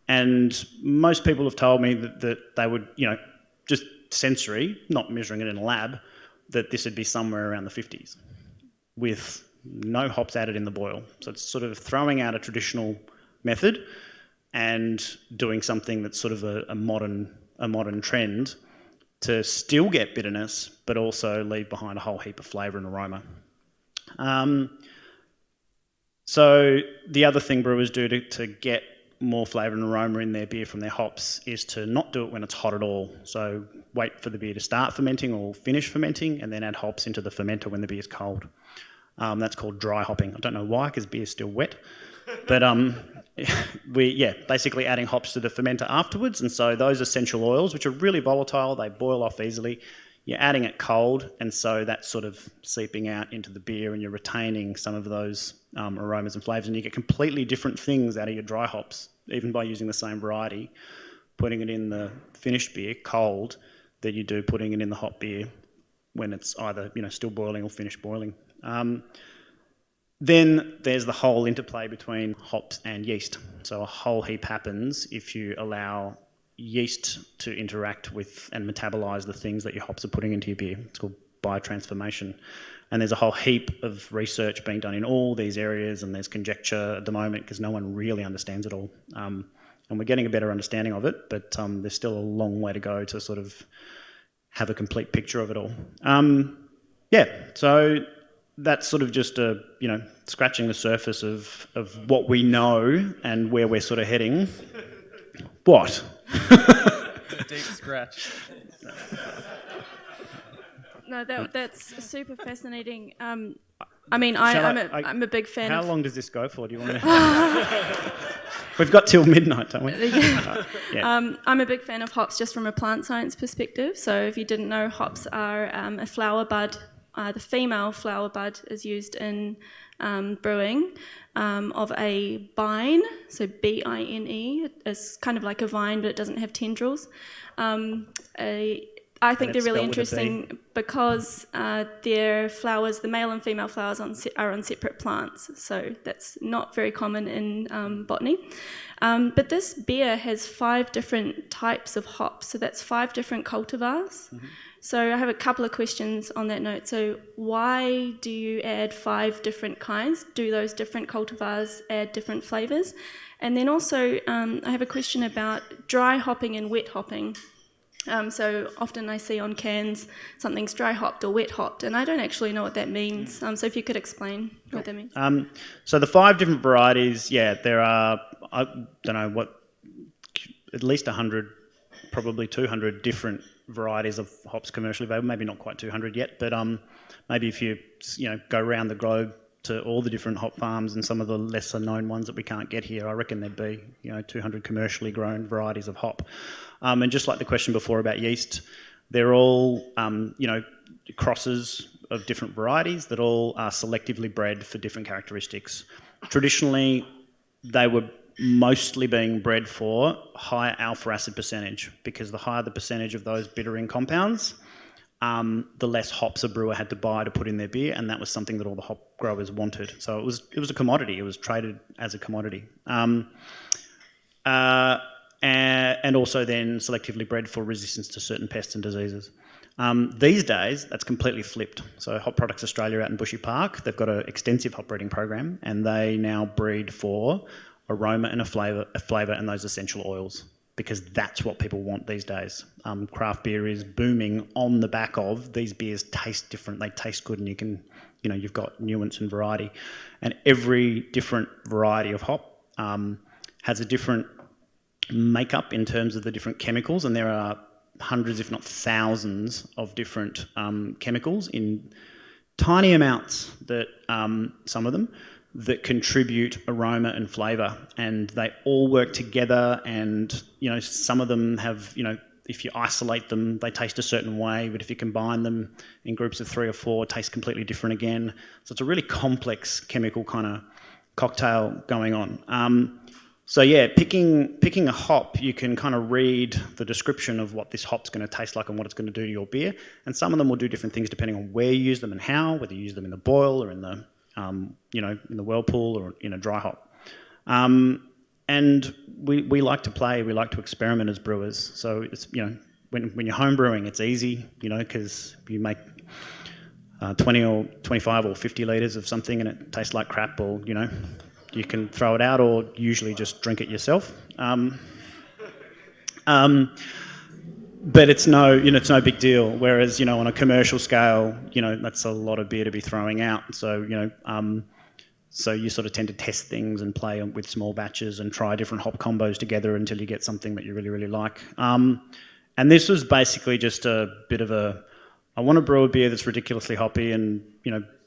And most people have told me that they would, just sensory, not measuring it in a lab, that this would be somewhere around the 50s with no hops added in the boil. So it's sort of throwing out a traditional method and doing something that's sort of a modern trend to still get bitterness, but also leave behind a whole heap of flavour and aroma. So the other thing brewers do to get more flavour and aroma in their beer from their hops is to not do it when it's hot at all. So wait for the beer to start fermenting or finish fermenting, and then add hops into the fermenter when the beer's cold. That's called dry hopping. I don't know why, because beer's still wet. But basically adding hops to the fermenter afterwards, and so those essential oils, which are really volatile, they boil off easily. You're adding it cold, and so that's sort of seeping out into the beer, and you're retaining some of those aromas and flavours, and you get completely different things out of your dry hops, even by using the same variety, putting it in the finished beer cold, that you do putting it in the hot beer when it's either still boiling or finished boiling. Then there's the whole interplay between hops and yeast. So a whole heap happens if you allow yeast to interact with and metabolise the things that your hops are putting into your beer. It's called biotransformation. And there's a whole heap of research being done in all these areas, and there's conjecture at the moment because no one really understands it all. And we're getting a better understanding of it, but there's still a long way to go to sort of have a complete picture of it all. So that's sort of just scratching the surface of what we know and where we're sort of heading. What? It's a deep scratch. No, that's super fascinating. I'm a big fan How of... long does this go for? Do you want to... We've got till midnight, don't we? Yeah. I'm a big fan of hops just from a plant science perspective. So if you didn't know, hops are a flower bud. The female flower bud is used in brewing of a bine, so B-I-N-E. It's kind of like a vine, but it doesn't have tendrils. I think they're really interesting because their flowers, the male and female flowers, are on separate plants. So that's not very common in botany. But this beer has 5 different types of hops. So that's 5 different cultivars. Mm-hmm. So I have a couple of questions on that note. So why do you add 5 different kinds? Do those different cultivars add different flavours? And then also I have a question about dry hopping and wet hopping. So often I see on cans something's dry hopped or wet hopped, and I don't actually know what that means. So if you could explain what that means. So the 5 different varieties, there are, I don't know what, at least 100, probably 200 different varieties of hops commercially available. Maybe not quite 200 yet, but maybe if you go around the globe to all the different hop farms and some of the lesser known ones that we can't get here, I reckon there'd be 200 commercially grown varieties of hop. And just like the question before about yeast, they're all crosses of different varieties that all are selectively bred for different characteristics. Traditionally, they were mostly being bred for higher alpha acid percentage, because the higher the percentage of those bittering compounds, the less hops a brewer had to buy to put in their beer, and that was something that all the hop growers wanted. So it was a commodity. It was traded as a commodity. And also then selectively bred for resistance to certain pests and diseases. These days, that's completely flipped. So Hop Products Australia out in Bushy Park, they've got an extensive hop breeding program, and they now breed for aroma and a flavour and those essential oils, because that's what people want these days. Craft beer is booming on the back of these beers taste different, they taste good, and you've got nuance and variety. And every different variety of hop has a different makeup in terms of the different chemicals, and there are hundreds, if not thousands, of different chemicals in tiny amounts that some of them that contribute aroma and flavour, and they all work together. And some of them have, if you isolate them, they taste a certain way, but if you combine them in groups of 3 or 4, it tastes completely different again. So it's a really complex chemical kind of cocktail going on. So yeah, picking a hop, you can kind of read the description of what this hop's going to taste like and what it's going to do to your beer. And some of them will do different things depending on where you use them and how, whether you use them in the boil or in the in the whirlpool or in a dry hop. And we like to play, we like to experiment as brewers. So it's when you're home brewing, it's easy, because you make 20 or 25 or 50 litres of something and it tastes like crap, or you can throw it out or usually just drink it yourself. But it's no big deal. Whereas, on a commercial scale, that's a lot of beer to be throwing out. So, so you sort of tend to test things and play with small batches and try different hop combos together until you get something that you really, really like. And this was basically just a bit of I want to brew a beer that's ridiculously hoppy and,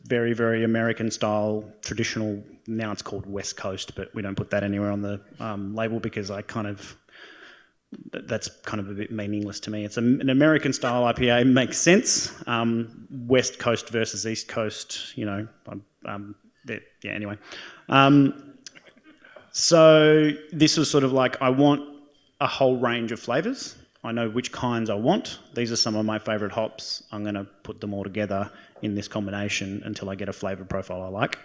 very, very American style, traditional. Now it's called West Coast, but we don't put that anywhere on the label because that's kind of a bit meaningless to me. It's an American style IPA, makes sense. West Coast versus East Coast, anyway. So this was sort of like, I want a whole range of flavours. I know which kinds I want. These are some of my favourite hops. I'm going to put them all together in this combination until I get a flavour profile I like.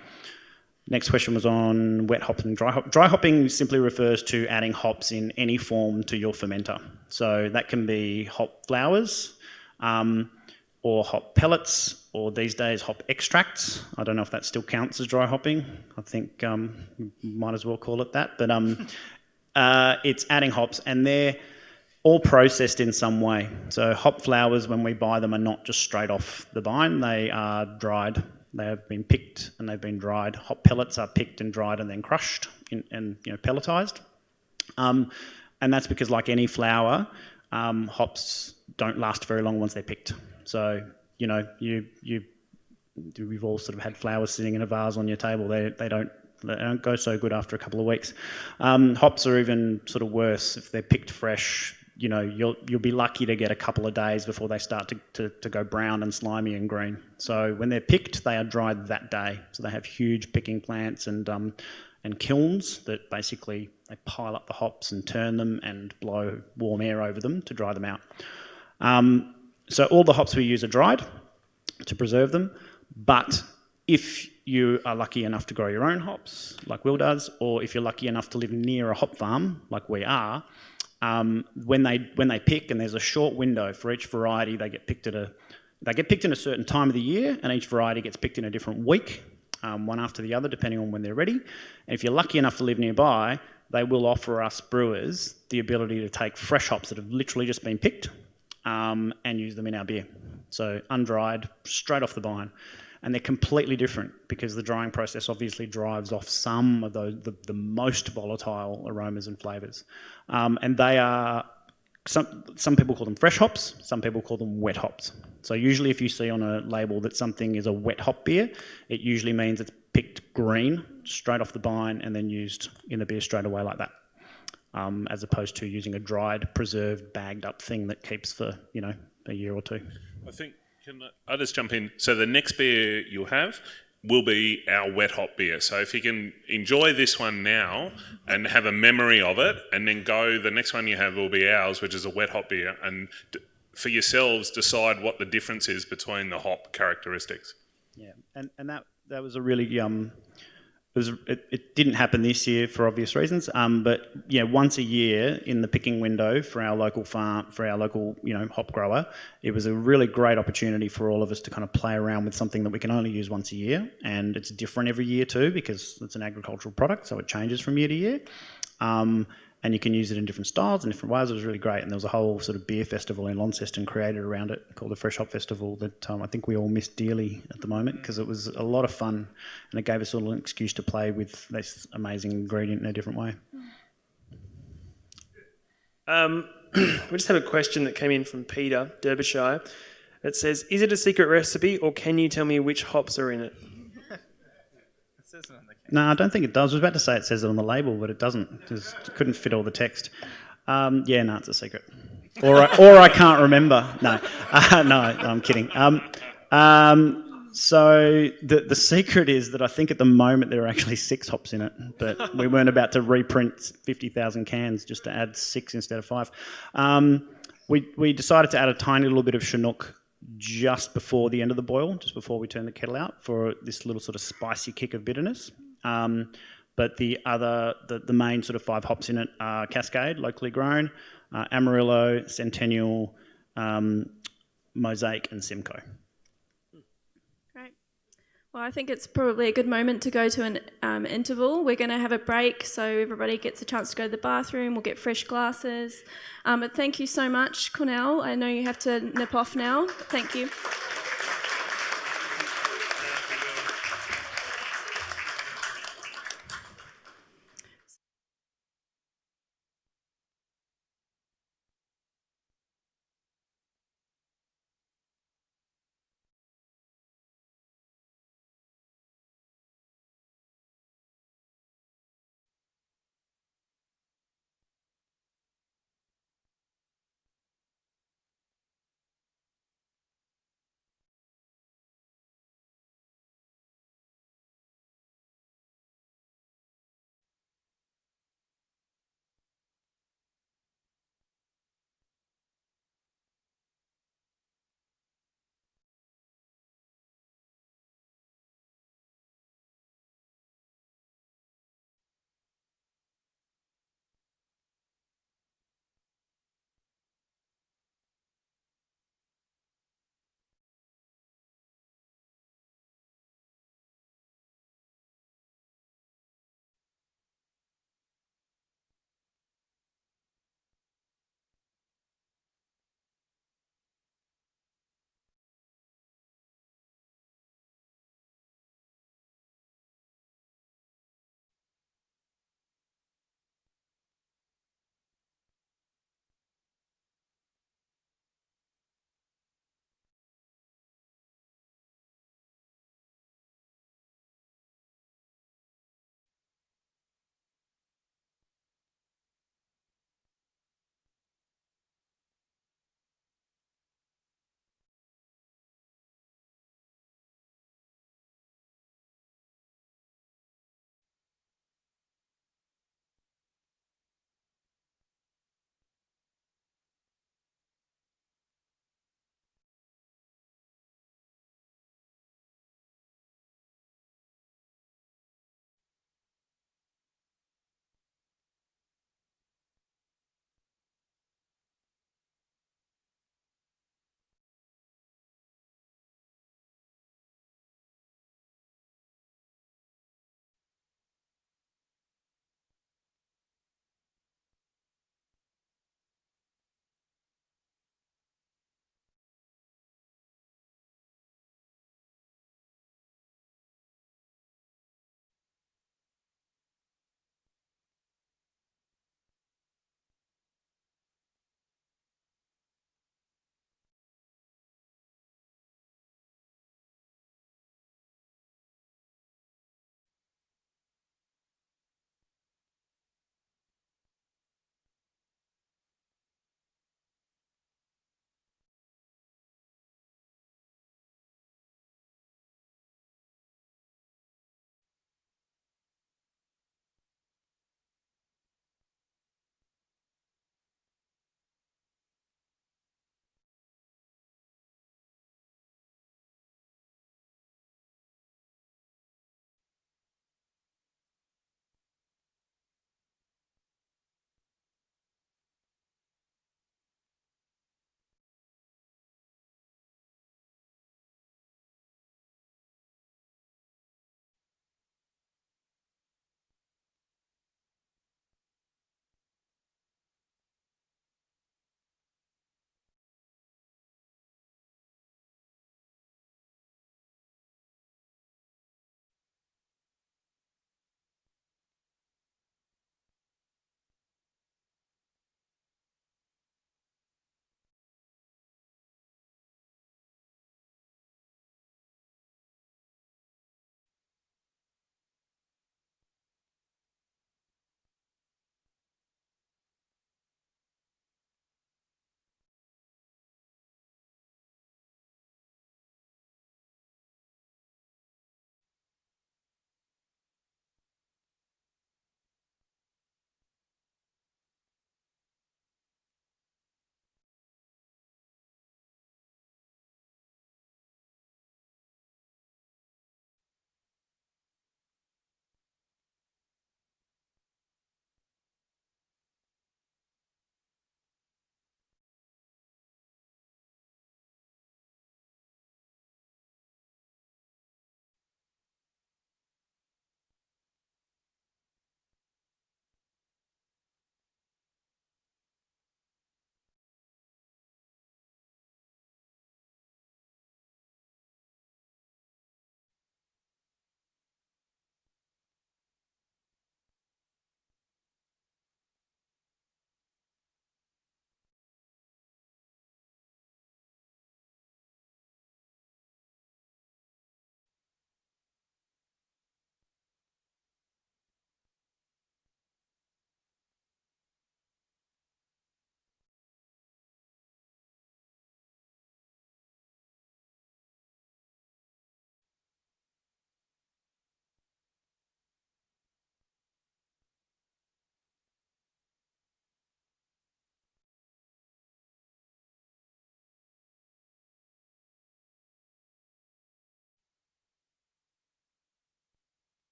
Next question was on wet hop and dry hop. Dry hopping simply refers to adding hops in any form to your fermenter. So that can be hop flowers, or hop pellets, or these days hop extracts. I don't know if that still counts as dry hopping. I think we might as well call it that. But it's adding hops, and they're all processed in some way. So hop flowers, when we buy them, are not just straight off the vine. They are dried. They have been picked and they've been dried. Hop pellets are picked and dried and then crushed and pelletized. And that's because, like any flower, hops don't last very long once they're picked. So we've all sort of had flowers sitting in a vase on your table. They don't go so good after a couple of weeks. Hops are even sort of worse if they're picked fresh. You'll be lucky to get a couple of days before they start to go brown and slimy and green. So when they're picked, they are dried that day. So they have huge picking plants and kilns that basically they pile up the hops and turn them and blow warm air over them to dry them out. So all the hops we use are dried to preserve them. But if you are lucky enough to grow your own hops, like Will does, or if you're lucky enough to live near a hop farm, like we are, when they pick, and there's a short window for each variety, they get picked in a certain time of the year, and each variety gets picked in a different week, one after the other, depending on when they're ready. And if you're lucky enough to live nearby, they will offer us brewers the ability to take fresh hops that have literally just been picked and use them in our beer. So undried, straight off the vine. And they're completely different because the drying process obviously drives off some of the most volatile aromas and flavours. And they are, some people call them fresh hops, some people call them wet hops. So usually if you see on a label that something is a wet hop beer, it usually means it's picked green, straight off the vine, and then used in the beer straight away like that, as opposed to using a dried, preserved, bagged up thing that keeps for, a year or two. I think, can I just jump in? So the next beer you'll have will be our wet hop beer. So if you can enjoy this one now and have a memory of it, and then the next one you have will be ours, which is a wet hop beer, and for yourselves decide what the difference is between the hop characteristics. Yeah, and that was a really it didn't happen this year for obvious reasons. But yeah, once a year in the picking window for our local farm, for our local hop grower, it was a really great opportunity for all of us to kind of play around with something that we can only use once a year, and it's different every year too because it's an agricultural product, so it changes from year to year. And you can use it in different styles and different ways. It was really great. And there was a whole sort of beer festival in Launceston created around it called the Fresh Hop Festival that I think we all miss dearly at the moment because it was a lot of fun and it gave us all an excuse to play with this amazing ingredient in a different way. We just have a question that came in from Peter, Derbyshire. It says, is it a secret recipe or can you tell me which hops are in it? No, I don't think it does. I was about to say it says it on the label, but it doesn't. Just couldn't fit all the text. No, it's a secret. Or I can't remember. No, no, I'm kidding. So the secret is that I think at the moment there are actually 6 hops in it, but we weren't about to reprint 50,000 cans just to add 6 instead of 5. We decided to add a tiny little bit of Chinook just before the end of the boil, just before we turn the kettle out for this little sort of spicy kick of bitterness. But the main sort of 5 hops in it are Cascade, locally grown, Amarillo, Centennial, Mosaic and Simcoe. Great. Well, I think it's probably a good moment to go to an interval. We're going to have a break so everybody gets a chance to go to the bathroom. We'll get fresh glasses. But thank you so much, Cornell. I know you have to nip off now. Thank you.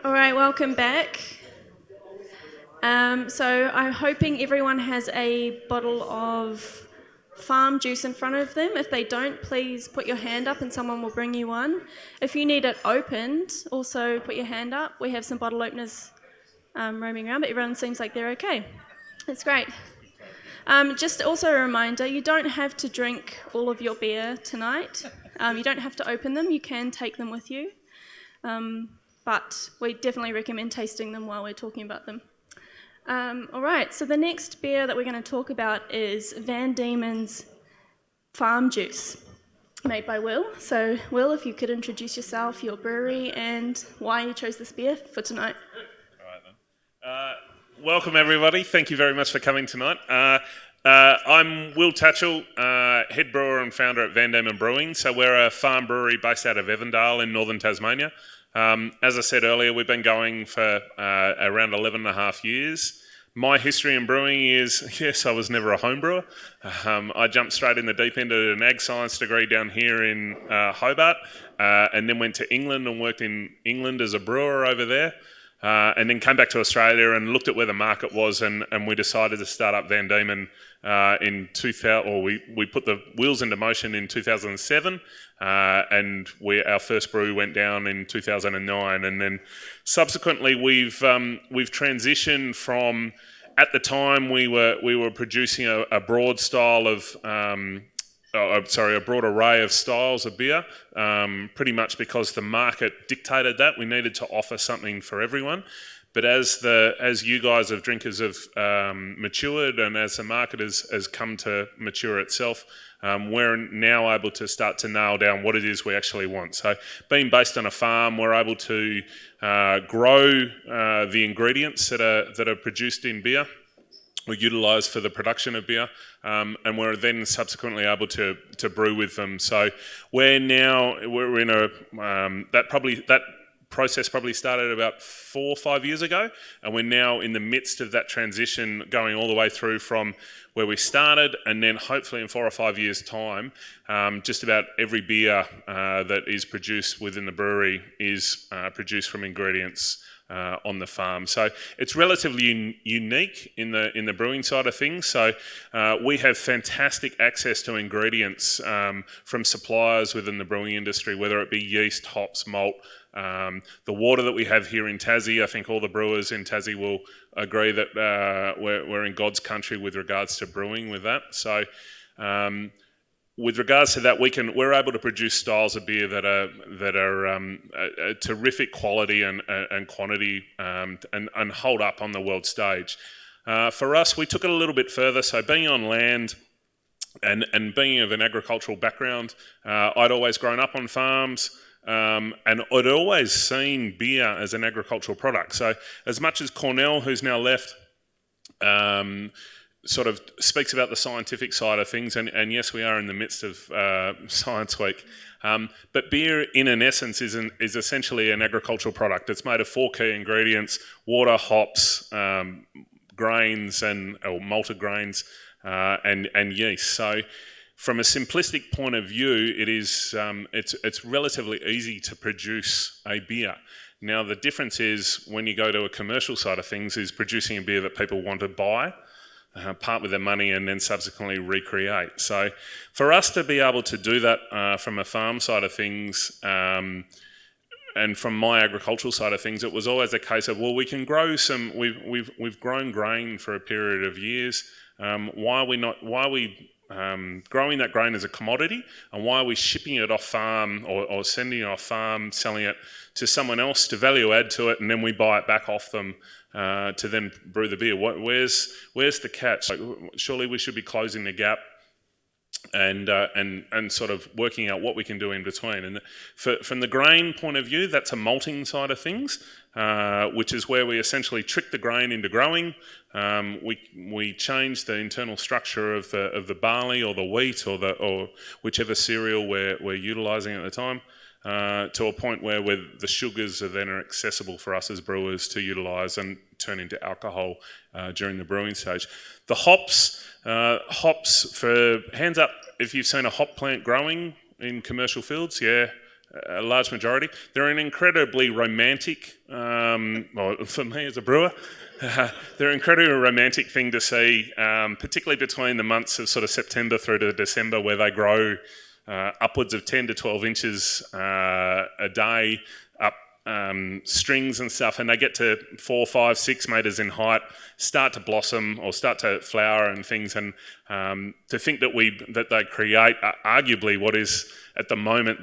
All right, welcome back. So I'm hoping everyone has a bottle of farm juice in front of them. If they don't, please put your hand up and someone will bring you one. If you need it opened, also put your hand up. We have some bottle openers roaming around, but everyone seems like they're okay. That's great. Just also a reminder, you don't have to drink all of your beer tonight. You don't have to open them. You can take them with you. But we definitely recommend tasting them while we're talking about them. All right, so the next beer that we're going to talk about is Van Diemen's Farm Juice, made by Will. So, Will, if you could introduce yourself, your brewery, and why you chose this beer for tonight. All right then. Welcome everybody. Thank you very much for coming tonight. I'm Will Tatchell, head brewer and founder at Van Diemen Brewing. So we're a farm brewery based out of Evandale in northern Tasmania. As I said earlier, we've been going for around 11 and a half years. My history in brewing is, yes, I was never a home brewer. I jumped straight in the deep end of an ag science degree down here in Hobart, and then went to England and worked in England as a brewer over there. And then came back to Australia and looked at where the market was, and we decided to start up Van Diemen in 2000. Or we put the wheels into motion in 2007, and our first brew went down in 2009, and then subsequently we've transitioned from. At the time, we were producing a broad style of. A broad array of styles of beer, pretty much because the market dictated that. We needed to offer something for everyone. But as you guys as drinkers have matured, and as the market has come to mature itself, we're now able to start to nail down what it is we actually want. So being based on a farm, we're able to grow the ingredients that are produced in beer. We utilise for the production of beer, and we're then subsequently able to brew with them. So we're in a that process probably started about 4 or 5 years ago, and we're now in the midst of that transition, going all the way through from where we started, and then hopefully in 4 or 5 years' time, just about every beer that is produced within the brewery is produced from ingredients on the farm. So it's relatively unique in the brewing side of things. So we have fantastic access to ingredients from suppliers within the brewing industry, whether it be yeast, hops, malt, the water that we have here in Tassie. I think all the brewers in Tassie will agree that we're in God's country with regards to brewing with that. So with regards to that, we're able to produce styles of beer that are a terrific quality and quantity, and hold up on the world stage. For us, we took it a little bit further. So being on land and being of an agricultural background, I'd always grown up on farms, and I'd always seen beer as an agricultural product. So as much as Cornell, who's now left, sort of speaks about the scientific side of things, and yes, we are in the midst of Science Week, but beer in an essence is essentially an agricultural product. It's made of 4 key ingredients: water, hops, grains, or malted grains, and yeast. So from a simplistic point of view, it's relatively easy to produce a beer. Now the difference is, when you go to a commercial side of things, is producing a beer that people want to buy, part with their money, and then subsequently recreate. So for us to be able to do that from a farm side of things, and from my agricultural side of things, it was always a case of, well, we can grow some. We've grown grain for a period of years. Why are we growing that grain as a commodity, and why are we shipping it off farm or sending it off farm, selling it to someone else to value add to it, and then we buy it back off them to then brew the beer? Where's the catch? Like, surely we should be closing the gap and sort of working out what we can do in between. And from the grain point of view, that's a malting side of things, which is where we essentially trick the grain into growing. We change the internal structure of the barley or the wheat or whichever cereal we're utilising at the time, to a point where the sugars are then accessible for us as brewers to utilise and turn into alcohol during the brewing stage. The hops, for hands up if you've seen a hop plant growing in commercial fields. Yeah, a large majority. They're an incredibly romantic, well, for me as a brewer, they're an incredibly romantic thing to see, particularly between the months of sort of September through to December, where they grow upwards of 10 to 12 inches a day up strings and stuff, and they get to 4, 5, 6 metres in height, start to blossom or start to flower and things, and to think that they create arguably what is at the moment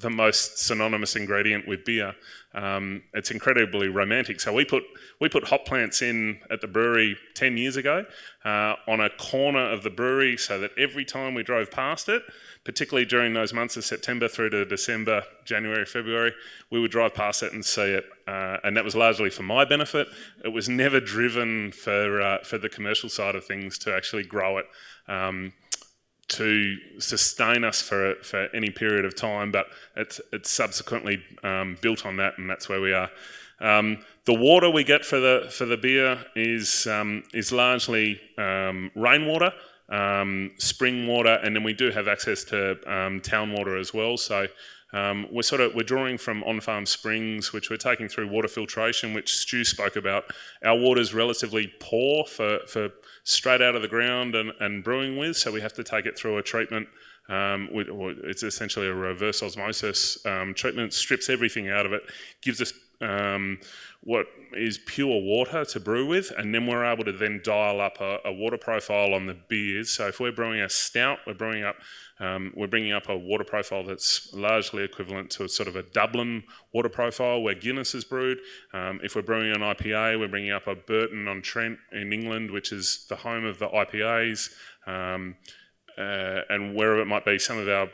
the most synonymous ingredient with beer. It's incredibly romantic. So we put hop plants in at the brewery 10 years ago on a corner of the brewery, so that every time we drove past it, particularly during those months of September through to December, January, February, we would drive past it and see it. And that was largely for my benefit. It was never driven for the commercial side of things to actually grow it, to sustain us for any period of time, but it's subsequently built on that, and that's where we are. The water we get for the beer is largely rainwater, spring water, and then we do have access to town water as well. So we're drawing from on-farm springs, which we're taking through water filtration, which Stu spoke about. Our water's relatively poor for straight out of the ground and brewing with, so we have to take it through a treatment. It's essentially a reverse osmosis treatment, strips everything out of it, gives us what is pure water to brew with, and then we're able to then dial up a water profile on the beers. So if we're brewing a stout, we're bringing up a water profile that's largely equivalent to a sort of a Dublin water profile where Guinness is brewed. If we're brewing an IPA, we're bringing up a Burton-on-Trent in England, which is the home of the IPAs. And wherever it might be, some of our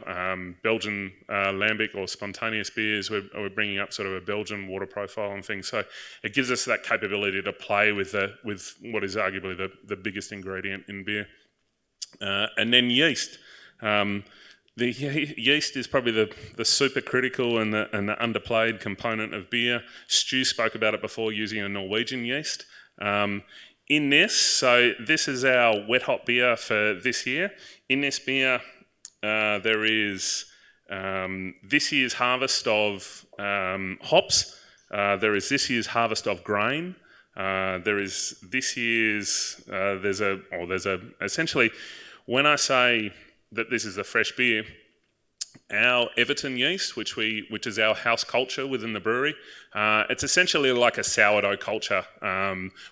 Belgian lambic or spontaneous beers, we're bringing up sort of a Belgian water profile and things. So it gives us that capability to play with what is arguably the biggest ingredient in beer. And then yeast. The yeast is probably the super critical and the underplayed component of beer. Stu spoke about it before, using a Norwegian yeast. In this, so this is our wet hop beer for this year. In this beer, there is this year's harvest of hops. There is this year's harvest of grain. There is this year's. Essentially, when I say that this is a fresh beer, our Everton yeast, which is our house culture within the brewery, it's essentially like a sourdough culture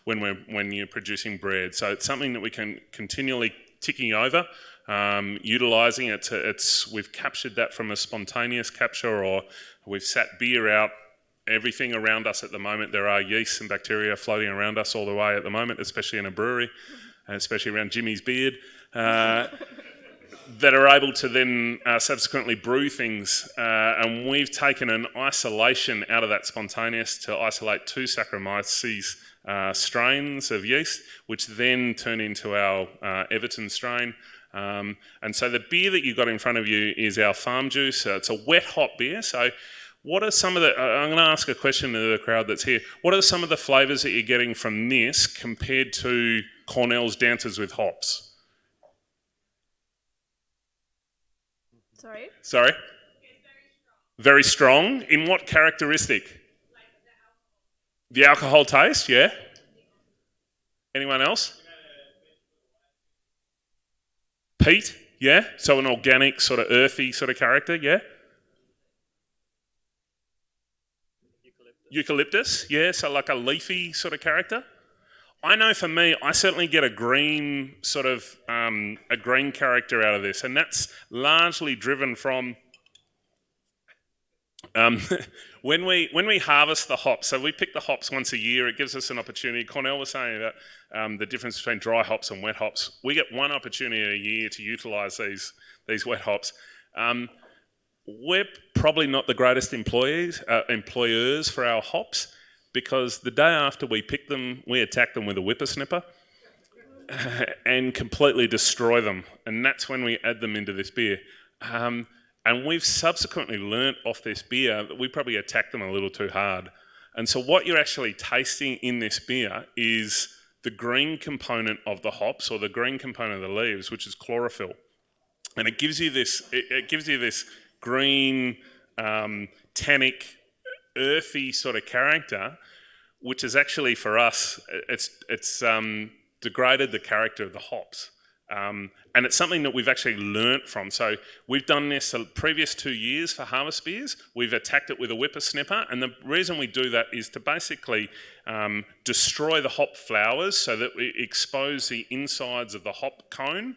when you're producing bread. So it's something that we can continually ticking over, utilising it. We've captured that from a spontaneous capture, or we've sat beer out. Everything around us at the moment, there are yeasts and bacteria floating around us all the way at the moment, especially in a brewery, and especially around Jimmy's beard. That are able to then subsequently brew things, and we've taken an isolation out of that spontaneous to isolate 2 Saccharomyces strains of yeast, which then turn into our Everton strain. And so the beer that you've got in front of you is our farm juice. It's a wet hop beer. So what are some of the... I'm going to ask a question to the crowd that's here. What are some of the flavours that you're getting from this compared to Cornell's Dances with Hops? Sorry? Very strong. In what characteristic? The alcohol taste, yeah. Anyone else? Peat, yeah. So an organic, sort of earthy sort of character, yeah. Eucalyptus, yeah. So like a leafy sort of character. I know for me, I certainly get a green sort of a green character out of this, and that's largely driven from when we harvest the hops. So we pick the hops once a year. It gives us an opportunity. Cornell was saying about the difference between dry hops and wet hops. We get one opportunity a year to utilise these wet hops. We're probably not the greatest employers for our hops, because the day after we pick them, we attack them with a whippersnapper and completely destroy them. And that's when we add them into this beer. And we've subsequently learnt off this beer that we probably attacked them a little too hard. And so what you're actually tasting in this beer is the green component of the hops, or the green component of the leaves, which is chlorophyll. And it gives you this green tannic, earthy sort of character, which is actually for us, it's degraded the character of the hops. And it's something that we've actually learnt from. So we've done this the previous 2 years for harvest beers. We've attacked it with a whippersnapper, and the reason we do that is to basically destroy the hop flowers so that we expose the insides of the hop cone,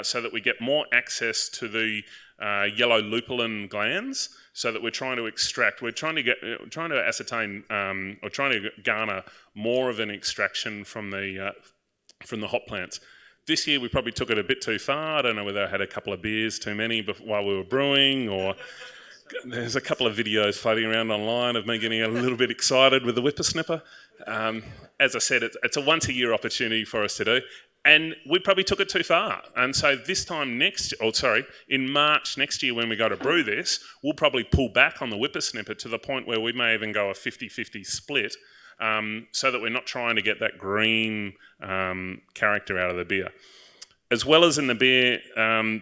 so that we get more access to the yellow lupulin glands, so that we're trying to extract, we're trying to ascertain or trying to garner more of an extraction from the hop plants. This year we probably took it a bit too far. I don't know whether I had a couple of beers too many while we were brewing, or there's a couple of videos floating around online of me getting a little bit excited with the whippersnapper. As I said, it's a once a year opportunity for us to do, and we probably took it too far. And so this time in March next year when we go to brew this, we'll probably pull back on the whippersnapper to the point where we may even go a 50-50 split, so that we're not trying to get that green character out of the beer. As well as in the beer,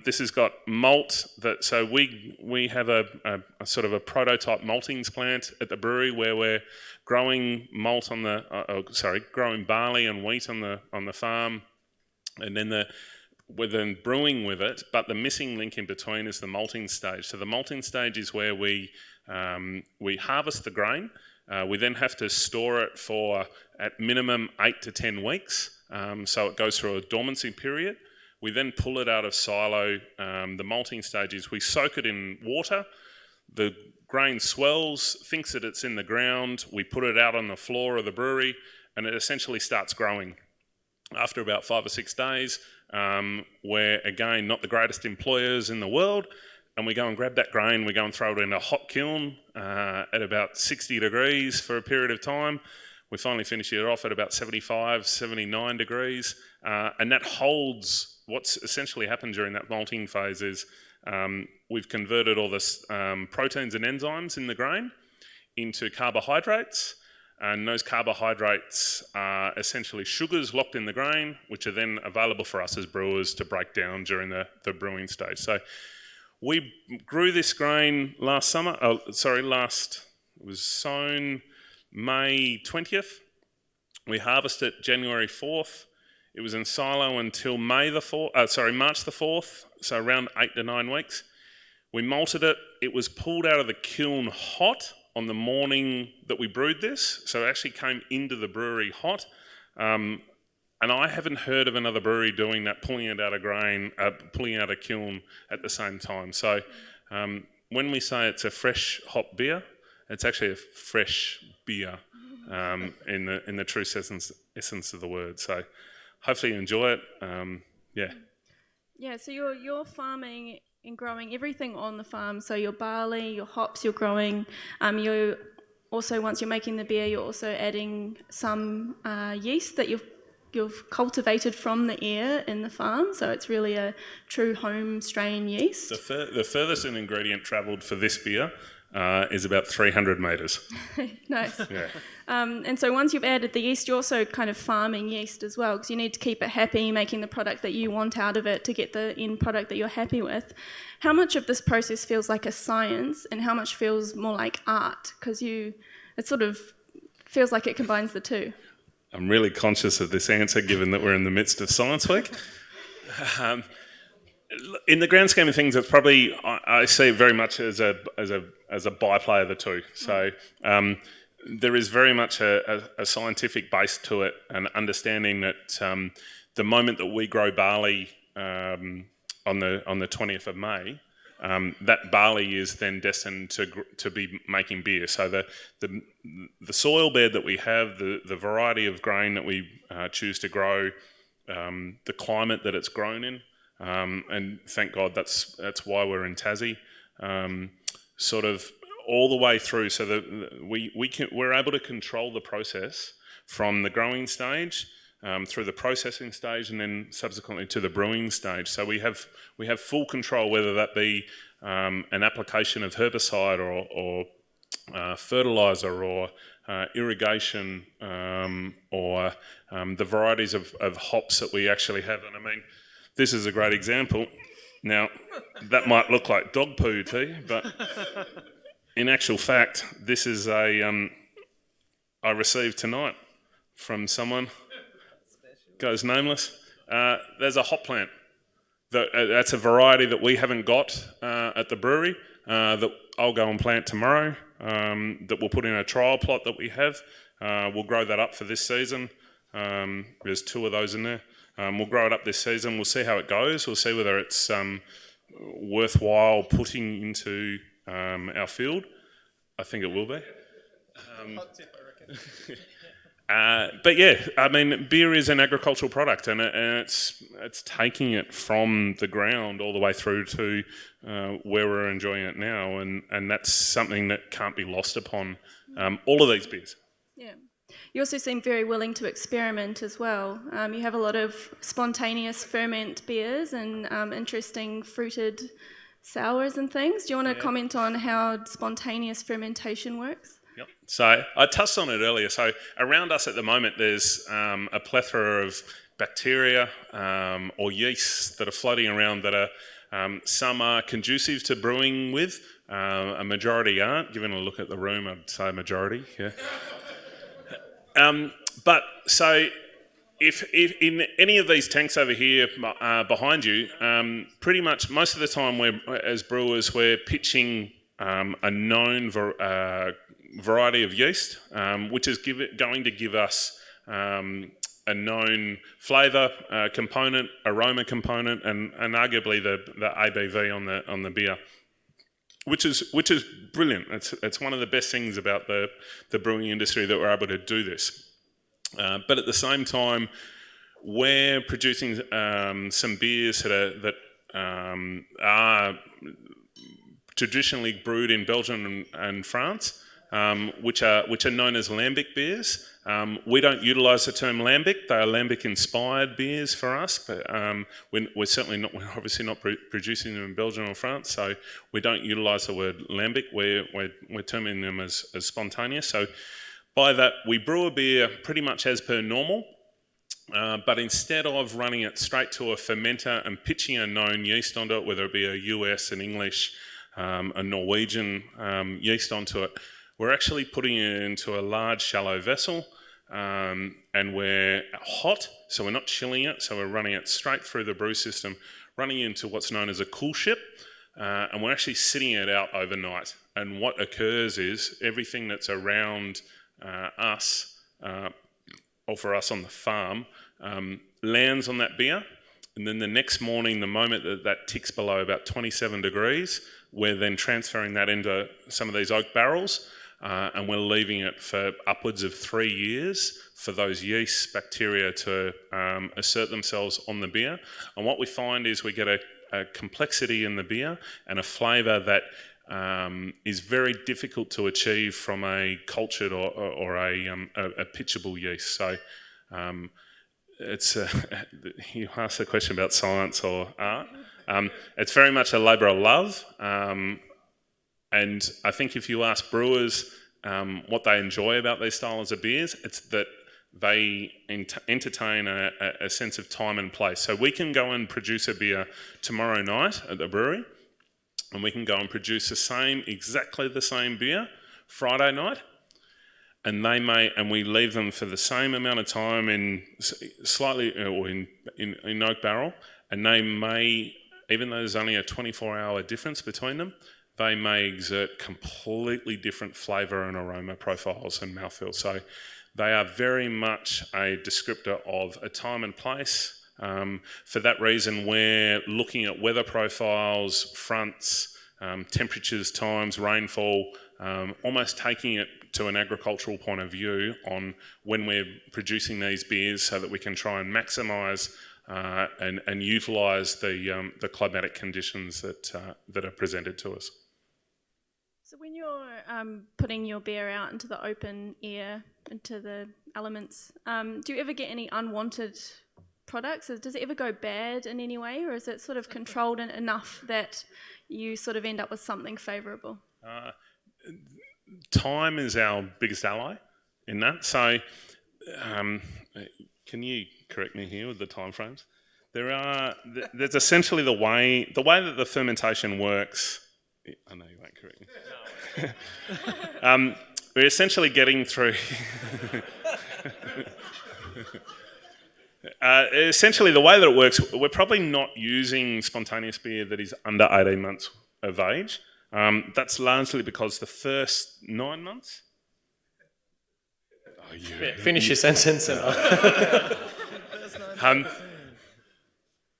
this has got malt. So we have a sort of a prototype maltings plant at the brewery where we're growing malt growing barley and wheat on the farm, and then we're then brewing with it. But the missing link in between is the malting stage. So the malting stage is where we harvest the grain. We then have to store it for at minimum 8 to 10 weeks, so it goes through a dormancy period. We then pull it out of silo. The malting stage is we soak it in water. The grain swells, thinks that it's in the ground. We put it out on the floor of the brewery, and it essentially starts growing. After about 5 or 6 days, we're again not the greatest employers in the world, and we go and grab that grain, we go and throw it in a hot kiln at about 60 degrees for a period of time. We finally finish it off at about 75, 79 degrees, and that holds. What's essentially happened during that malting phase is we've converted all the proteins and enzymes in the grain into carbohydrates, and those carbohydrates are essentially sugars locked in the grain, which are then available for us as brewers to break down during the brewing stage. So we grew this grain last summer. It was sown May 20th. We harvested it January 4th. It was in silo until March the 4th, so around 8 to 9 weeks. We malted it. It was pulled out of the kiln hot on the morning that we brewed this, so it actually came into the brewery hot. And I haven't heard of another brewery doing that, pulling it out of kiln at the same time. So when we say it's a fresh hop beer, it's actually a fresh beer in the true essence of the word. So hopefully you enjoy it. Yeah, so you're farming and growing everything on the farm. So your barley, your hops, you're growing. You also, once you're making the beer, you're also adding some yeast that you've cultivated from the air in the farm. So it's really a true home strain yeast. The furthest an ingredient travelled for this beer is about 300 metres. Nice. Yeah. And so once you've added the yeast, you're also kind of farming yeast as well, because you need to keep it happy, making the product that you want out of it to get the end product that you're happy with. How much of this process feels like a science and how much feels more like art? Because it sort of feels like it combines the two. I'm really conscious of this answer, given that we're in the midst of Science Week. In the grand scheme of things, it's probably I see it very much as a byplay of the two. So there is very much a scientific base to it, and understanding that the moment that we grow barley on the 20th of May, that barley is then destined to be making beer. So the soil bed that we have, the variety of grain that we choose to grow, the climate that it's grown in. And thank God that's why we're in Tassie, sort of all the way through, so that we're able to control the process from the growing stage through the processing stage, and then subsequently to the brewing stage. So we have full control, whether that be an application of herbicide or fertiliser or irrigation, or the varieties of hops that we actually have. And I mean, this is a great example. Now, that might look like dog poo to you, but in actual fact, this is I received tonight from someone, goes nameless. There's a hop plant. That's a variety that we haven't got at the brewery that I'll go and plant tomorrow, that we'll put in a trial plot that we have. We'll grow that up for this season. There's 2 of those in there. We'll grow it up this season. We'll see how it goes. We'll see whether it's worthwhile putting into our field. I think it will be. But yeah, I mean, beer is an agricultural product, and it's taking it from the ground all the way through to where we're enjoying it now, and that's something that can't be lost upon all of these beers. Yeah. You also seem very willing to experiment as well. You have a lot of spontaneous ferment beers and interesting fruited sours and things. Do you want to comment on how spontaneous fermentation works? Yep. So I touched on it earlier. So around us at the moment, there's a plethora of bacteria or yeasts that are floating around that are some are conducive to brewing with, a majority aren't. Given a look at the room, I'd say majority. Yeah. But so if in any of these tanks over here behind you, pretty much most of the time as brewers we're pitching a known variety of yeast, which is going to give us a known flavour component, aroma component, and arguably the ABV on the beer, which is brilliant. It's one of the best things about the brewing industry that we're able to do this. But at the same time, we're producing some beers that are traditionally brewed in Belgium and France, which are known as Lambic Beers. We don't utilise the term Lambic; they are Lambic-inspired beers for us. But we're obviously not producing them in Belgium or France, so we don't utilise the word Lambic. We're terming them as spontaneous. So by that, we brew a beer pretty much as per normal. But instead of running it straight to a fermenter and pitching a known yeast onto it, whether it be a US, an English, a Norwegian yeast onto it, we're actually putting it into a large shallow vessel, and we're hot, so we're not chilling it, so we're running it straight through the brew system, running into what's known as a cool ship, and we're actually sitting it out overnight. And what occurs is everything that's around us, or for us on the farm, lands on that beer, and then the next morning, the moment that ticks below about 27 degrees, we're then transferring that into some of these oak barrels, and we're leaving it for upwards of 3 years for those yeast bacteria to assert themselves on the beer. And what we find is we get a complexity in the beer and a flavour that is very difficult to achieve from a cultured or a pitchable yeast. So it's you asked the question about science or art. It's very much a labour of love, and I think if you ask brewers what they enjoy about these styles of beers, it's that they entertain a sense of time and place. So we can go and produce a beer tomorrow night at the brewery, and we can go and produce exactly the same beer Friday night, and we leave them for the same amount of time in oak barrel, and they may, even though there's only a 24-hour difference between them, they may exert completely different flavour and aroma profiles and mouthfeel. So they are very much a descriptor of a time and place. For that reason, we're looking at weather profiles, fronts, temperatures, times, rainfall, almost taking it to an agricultural point of view on when we're producing these beers so that we can try and maximise and utilise the climatic conditions that are presented to us. So when you're putting your beer out into the open air, into the elements, do you ever get any unwanted products? Does it ever go bad in any way, or is it sort of controlled enough that you sort of end up with something favourable? Time is our biggest ally in that. So can you correct me here with the time frames? There's essentially the way that the fermentation works I know you won't correct me. We're essentially getting through. Essentially, the way that it works, we're probably not using spontaneous beer that is under 18 months of age. That's largely because the first 9 months. Oh, Finish your sentence.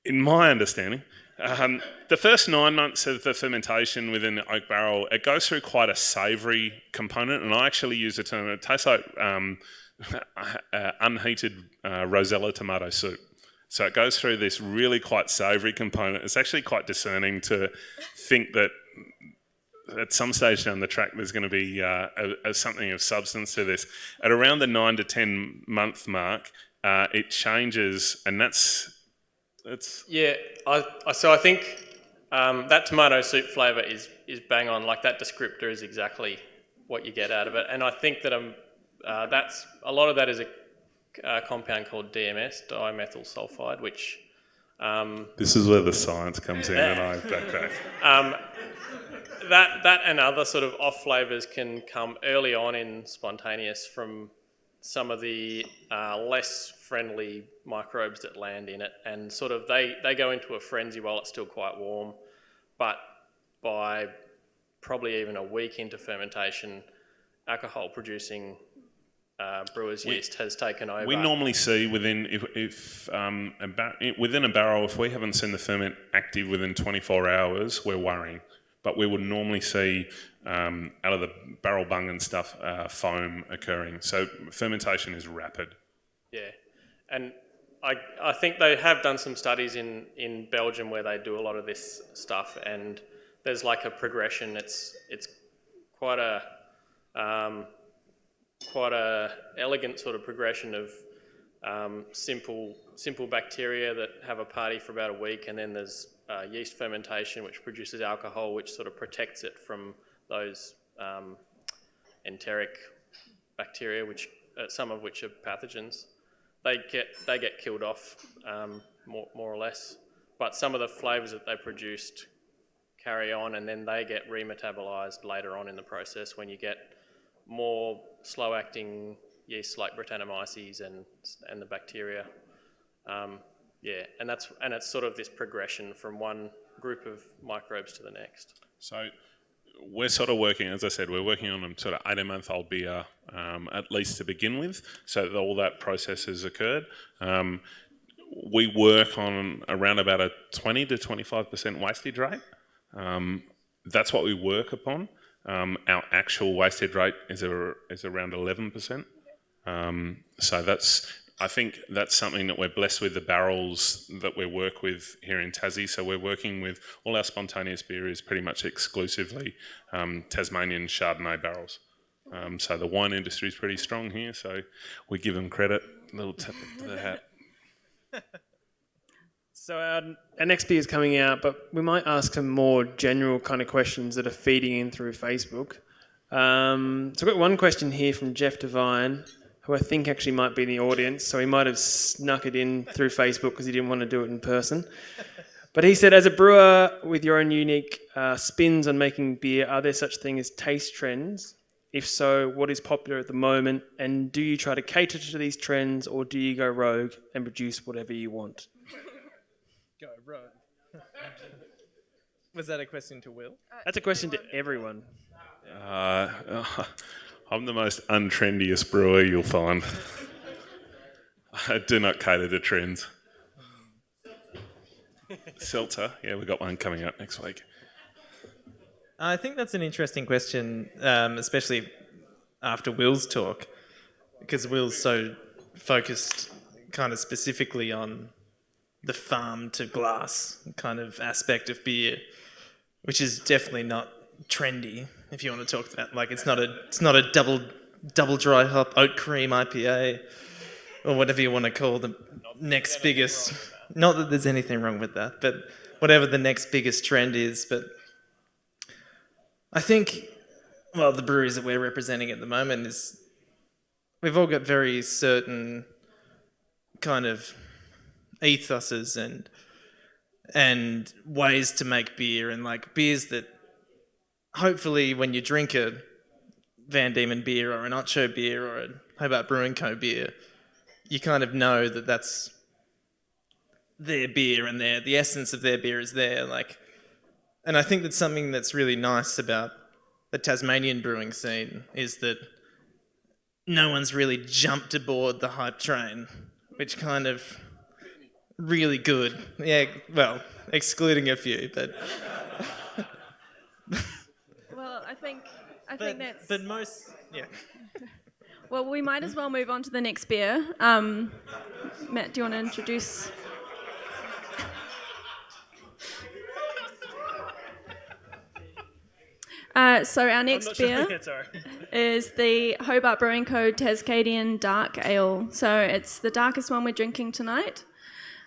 In my understanding, the first 9 months of the fermentation within the oak barrel, it goes through quite a savoury component, and I actually use the term, it tastes like unheated Rosella tomato soup. So it goes through this really quite savoury component. It's actually quite discerning to think that at some stage down the track there's going to be something of substance to this. At around the 9 to 10 month mark, it changes, and that's... Yeah, I think that tomato soup flavour is bang on. Like, that descriptor is exactly what you get out of it. And I think that that's a lot of that is a compound called DMS, dimethyl sulfide, which... this is where the science comes in, and I backtrack. That and other sort of off flavours can come early on in spontaneous from some of the less friendly microbes that land in it, and sort of they go into a frenzy while it's still quite warm, but by probably even a week into fermentation, alcohol producing brewer's yeast has taken over. We normally see within within a barrel, if we haven't seen the ferment active within 24 hours, we're worrying. But we would normally see out of the barrel bung and stuff foam occurring. So fermentation is rapid. Yeah, and I think they have done some studies in Belgium where they do a lot of this stuff, and there's like a progression. It's quite a elegant sort of progression of simple bacteria that have a party for about a week, and then there's yeast fermentation, which produces alcohol, which sort of protects it from those enteric bacteria, which some of which are pathogens. They get killed off more or less, but some of the flavours that they produced carry on, and then they get remetabolized later on in the process when you get more slow-acting yeasts like Brettanomyces and the bacteria. And it's sort of this progression from one group of microbes to the next. So we're sort of working, as I said, we're working on a sort of 18-month-old beer, at least to begin with, so that all that process has occurred. We work on around about a 20 to 25% wastage rate. That's what we work upon. Our actual wastage rate is around 11%. So I think that's something that we're blessed with, the barrels that we work with here in Tassie. So we're working with all our spontaneous beer is pretty much exclusively Tasmanian Chardonnay barrels. So the wine industry is pretty strong here, so we give them credit. A little tip of the hat. So our next beer is coming out, but we might ask some more general kind of questions that are feeding in through Facebook. So I've got one question here from Jeff Devine, who I think actually might be in the audience, so he might have snuck it in through Facebook because he didn't want to do it in person. But he said, as a brewer with your own unique spins on making beer, are there such things as taste trends? If so, what is popular at the moment? And do you try to cater to these trends, or do you go rogue and produce whatever you want? Go rogue. Was that a question to Will? That's a question to everyone. I'm the most untrendiest brewer you'll find. I do not cater to trends. Seltzer, yeah, we've got one coming up next week. I think that's an interesting question, especially after Will's talk, because Will's so focused kind of specifically on the farm to glass kind of aspect of beer, which is definitely not trendy. If you want to talk that, like it's not a double dry hop oat cream IPA or whatever you want to call the next biggest. Not that there's anything wrong with that, but whatever the next biggest trend is. But I think, well, the breweries that we're representing at the moment is we've all got very certain kind of ethoses and ways to make beer, and like beers that hopefully when you drink a Van Dieman beer or an OCHO beer or a Hobart Brewing Co. beer, you kind of know that that's their beer and the essence of their beer is there. Like, and I think that's something that's really nice about the Tasmanian brewing scene is that no one's really jumped aboard the hype train, which kind of really good. Yeah, well, excluding a few, but Well, I think that's. but most, yeah. Well, we might as well move on to the next beer. Matt, do you want to introduce? So our next beer is the Hobart Brewing Co. Tascadian Dark Ale. So it's the darkest one we're drinking tonight,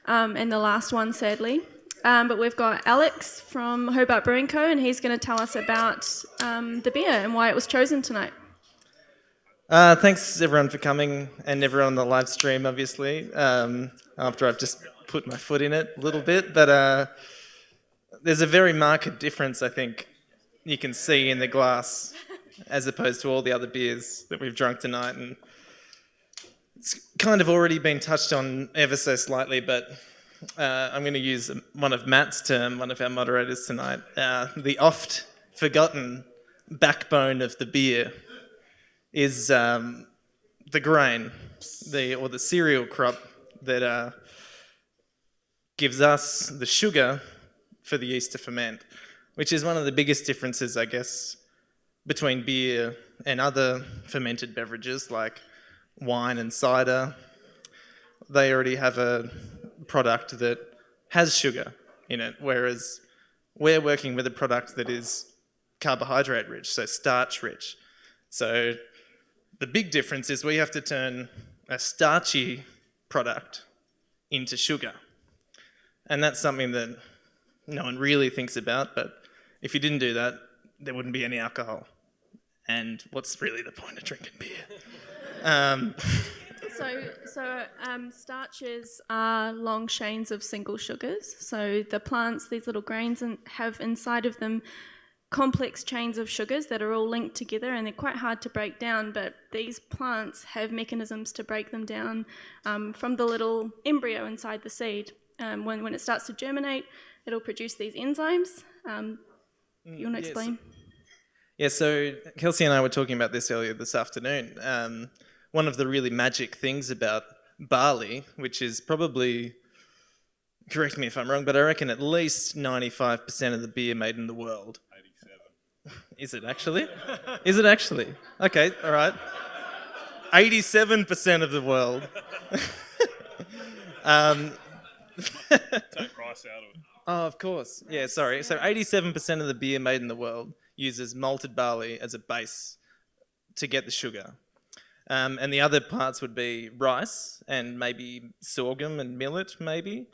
and the last one, sadly. But we've got Alex from Hobart Brewing Co. and he's going to tell us about the beer and why it was chosen tonight. Thanks everyone for coming and everyone on the live stream, obviously, after I've just put my foot in it a little bit. But there's a very marked difference, I think, you can see in the glass as opposed to all the other beers that we've drunk tonight. And it's kind of already been touched on ever so slightly, but I'm going to use one of Matt's term, one of our moderators tonight, the oft forgotten backbone of the beer is the grain, or the cereal crop that gives us the sugar for the yeast to ferment, which is one of the biggest differences, I guess, between beer and other fermented beverages like wine and cider. They already have a product that has sugar in it, whereas we're working with a product that is carbohydrate rich, so starch rich. So the big difference is we have to turn a starchy product into sugar. And that's something that no one really thinks about, but if you didn't do that, there wouldn't be any alcohol. And what's really the point of drinking beer? So starches are long chains of single sugars. So the plants, these little grains, have inside of them complex chains of sugars that are all linked together, and they're quite hard to break down, but these plants have mechanisms to break them down from the little embryo inside the seed. When it starts to germinate, it'll produce these enzymes. You want to explain? Yeah, so Kelsey and I were talking about this earlier this afternoon. One of the really magic things about barley, which is probably, correct me if I'm wrong, but I reckon at least 95% of the beer made in the world. 87. Is it actually? Is it actually? Okay, all right. 87% of the world. Take price out of it. Oh, of course. Yeah, sorry. So 87% of the beer made in the world uses malted barley as a base to get the sugar. And the other parts would be rice and maybe sorghum and millet, maybe.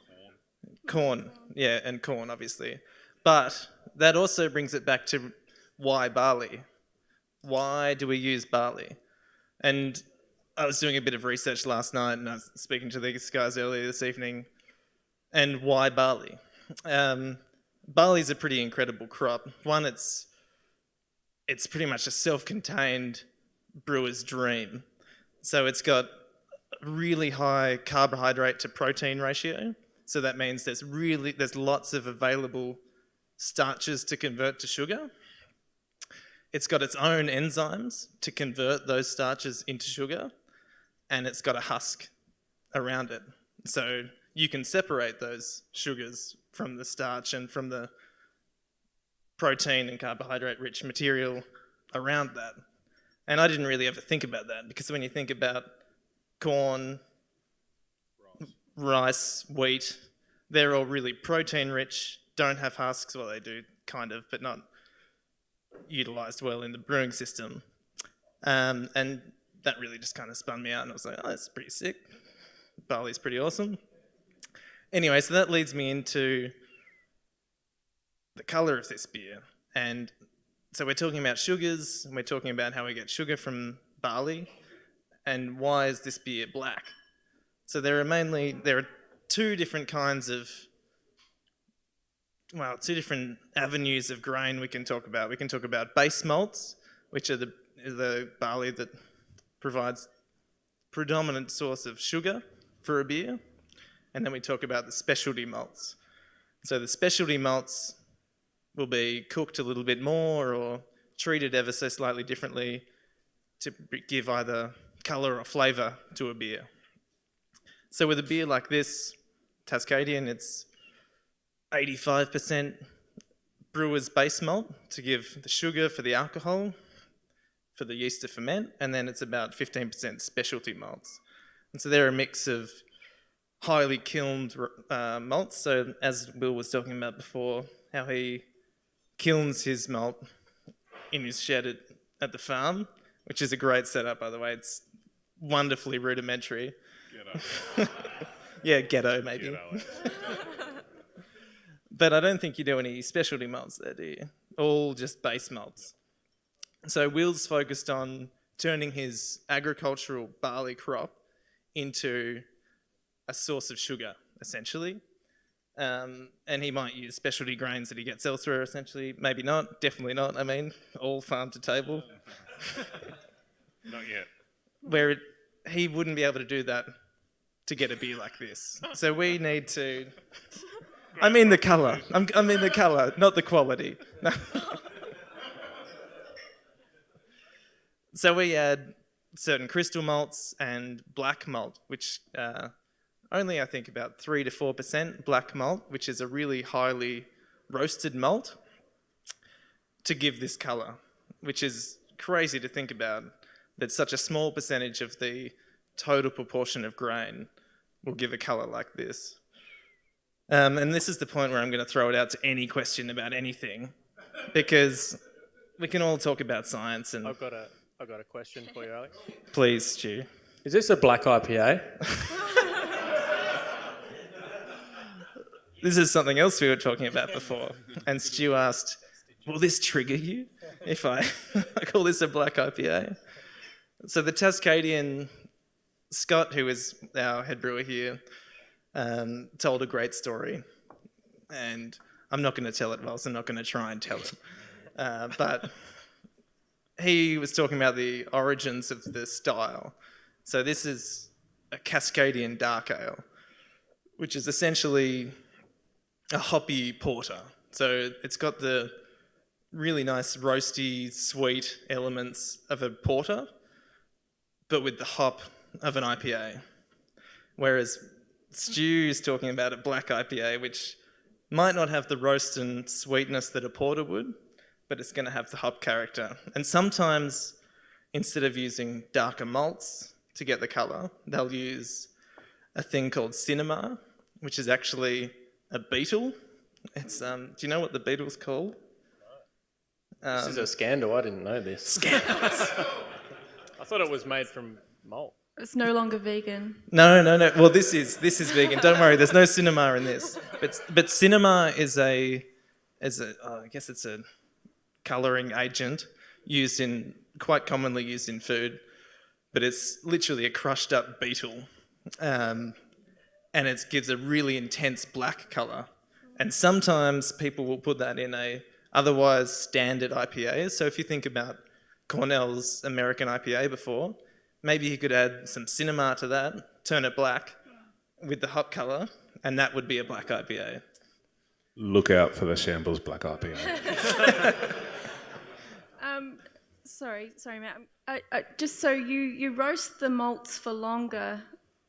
Corn. Yeah, and corn, obviously. But that also brings it back to why barley? Why do we use barley? And I was doing a bit of research last night and I was speaking to these guys earlier this evening. And why barley? Barley's a pretty incredible crop. One, it's pretty much a self-contained brewer's dream. So it's got a really high carbohydrate to protein ratio. So that means there's lots of available starches to convert to sugar. It's got its own enzymes to convert those starches into sugar, and it's got a husk around it. So you can separate those sugars from the starch and from the protein and carbohydrate rich material around that. And I didn't really ever think about that, because when you think about corn, rice, wheat, they're all really protein rich, don't have husks. Well, they do kind of, but not utilised well in the brewing system. And that really just kind of spun me out, and I was like, oh, that's pretty sick. Barley's pretty awesome. Anyway, so that leads me into the colour of this beer. And so we're talking about sugars, and we're talking about how we get sugar from barley, and why is this beer black? So there are two different kinds of two different avenues of grain we can talk about. We can talk about base malts, which are the barley that provides predominant source of sugar for a beer. And then we talk about the specialty malts. So the specialty malts will be cooked a little bit more or treated ever so slightly differently to give either colour or flavour to a beer. So with a beer like this, Tascadian, it's 85% brewer's base malt to give the sugar for the alcohol, for the yeast to ferment, and then it's about 15% specialty malts. And so they're a mix of highly kilned malts. So as Will was talking about before, how he kilns his malt in his shed at the farm, which is a great setup, by the way. It's wonderfully rudimentary. Ghetto. Yeah, ghetto maybe. Ghetto. But I don't think you do any specialty malts there, do you? All just base malts. So Will's focused on turning his agricultural barley crop into a source of sugar, essentially. And he might use specialty grains that he gets elsewhere, essentially. Maybe not, definitely not. I mean, all farm to table. Not yet. Where he wouldn't be able to do that to get a beer like this. So we need to... I mean the colour. I mean the colour, not the quality. No. So we add certain crystal malts and black malt, which only I think about 3 to 4% black malt, which is a really highly roasted malt, to give this colour, which is crazy to think about, that such a small percentage of the total proportion of grain will give a colour like this. And this is the point where I'm going to throw it out to any question about anything, because we can all talk about science. And I've got a question for you, Alex. Please, Stu. Is this a black IPA? This is something else we were talking about before. And Stu asked, will this trigger you if I call this a black IPA? So the Tascadian, Scott, who is our head brewer here, told a great story. And I'm not going to tell it well, so I'm not going to try and tell it. But he was talking about the origins of the style. So this is a Cascadian dark ale, which is essentially a hoppy porter. So it's got the really nice roasty, sweet elements of a porter, but with the hop of an IPA. Whereas Stu is talking about a black IPA, which might not have the roast and sweetness that a porter would, but it's going to have the hop character. And sometimes, instead of using darker malts to get the colour, they'll use a thing called cinema, which is actually a beetle. It's do you know what the beetle's called? This is a scandal. I didn't know this. Scandalous. I thought it was made from malt. It's no longer vegan. No. Well, this is vegan. Don't worry. There's no cinema in this. But cinema is I guess it's a colouring agent quite commonly used in food, but it's literally a crushed up beetle, and it gives a really intense black colour. And sometimes people will put that in a otherwise standard IPA. So if you think about Cornell's American IPA before, maybe you could add some cinema to that, turn it black with the hop colour, and that would be a black IPA. Look out for the Shambles Black IPA. Sorry, Matt. Just so you roast the malts for longer,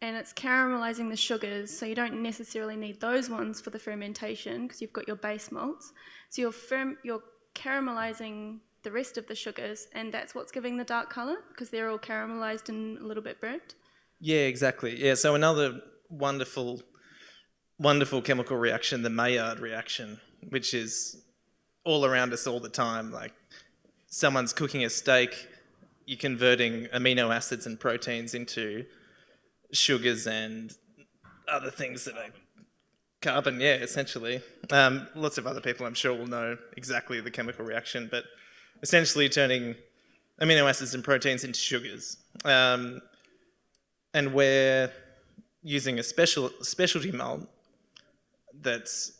and it's caramelising the sugars, so you don't necessarily need those ones for the fermentation because you've got your base malts. So you're caramelising the rest of the sugars, and that's what's giving the dark colour because they're all caramelised and a little bit burnt. Yeah, exactly. Yeah, so another wonderful chemical reaction, the Mayard reaction, which is all around us all the time. Like someone's cooking a steak, you're converting amino acids and proteins into sugars and other things that are carbon, yeah, essentially. Lots of other people I'm sure will know exactly the chemical reaction, but essentially turning amino acids and proteins into sugars. And we're using a specialty malt that's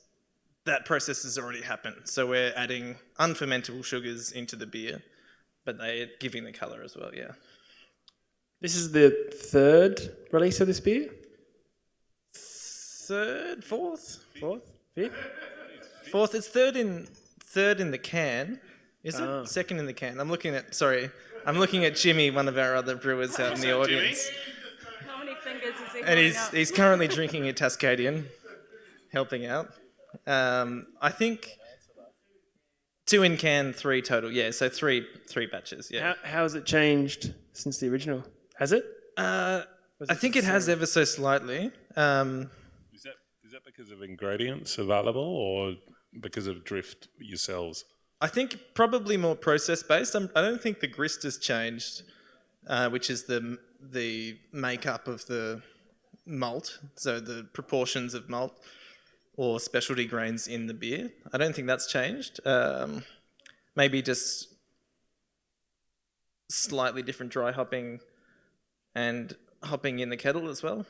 that process has already happened. So we're adding unfermentable sugars into the beer, but they're giving the colour as well, yeah. This is the third release of this beer? Third, fourth? Fifth? Fourth, it's third in the can. Is it? Second in the can. I'm looking at Jimmy, one of our other brewers out in the audience. How many fingers is he And holding up? he's currently drinking a Tascadian, helping out. I think 2 in can, 3 total. Yeah, so three batches. Yeah. How has it changed since the original? Has it? I think it has ever so slightly. Is that because of ingredients available or because of drift yourselves? I think probably more process based. I don't think the grist has changed, which is the makeup of the malt, so the proportions of malt or specialty grains in the beer. I don't think that's changed. Maybe just slightly different dry hopping and hopping in the kettle as well.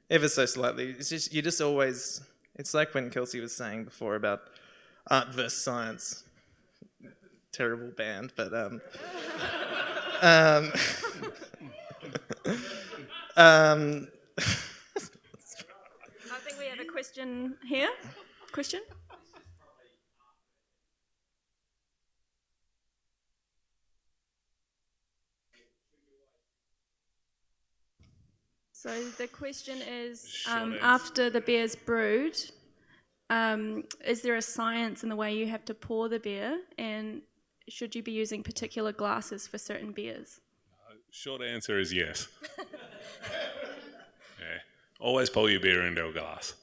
Ever so slightly. It's just it's like when Kelsey was saying before about art versus science. Terrible band, but I think we have a question here. Question? So the question is, after the beer's brewed, is there a science in the way you have to pour the beer, and should you be using particular glasses for certain beers? Short answer is yes. Yeah. Always pour your beer into a glass.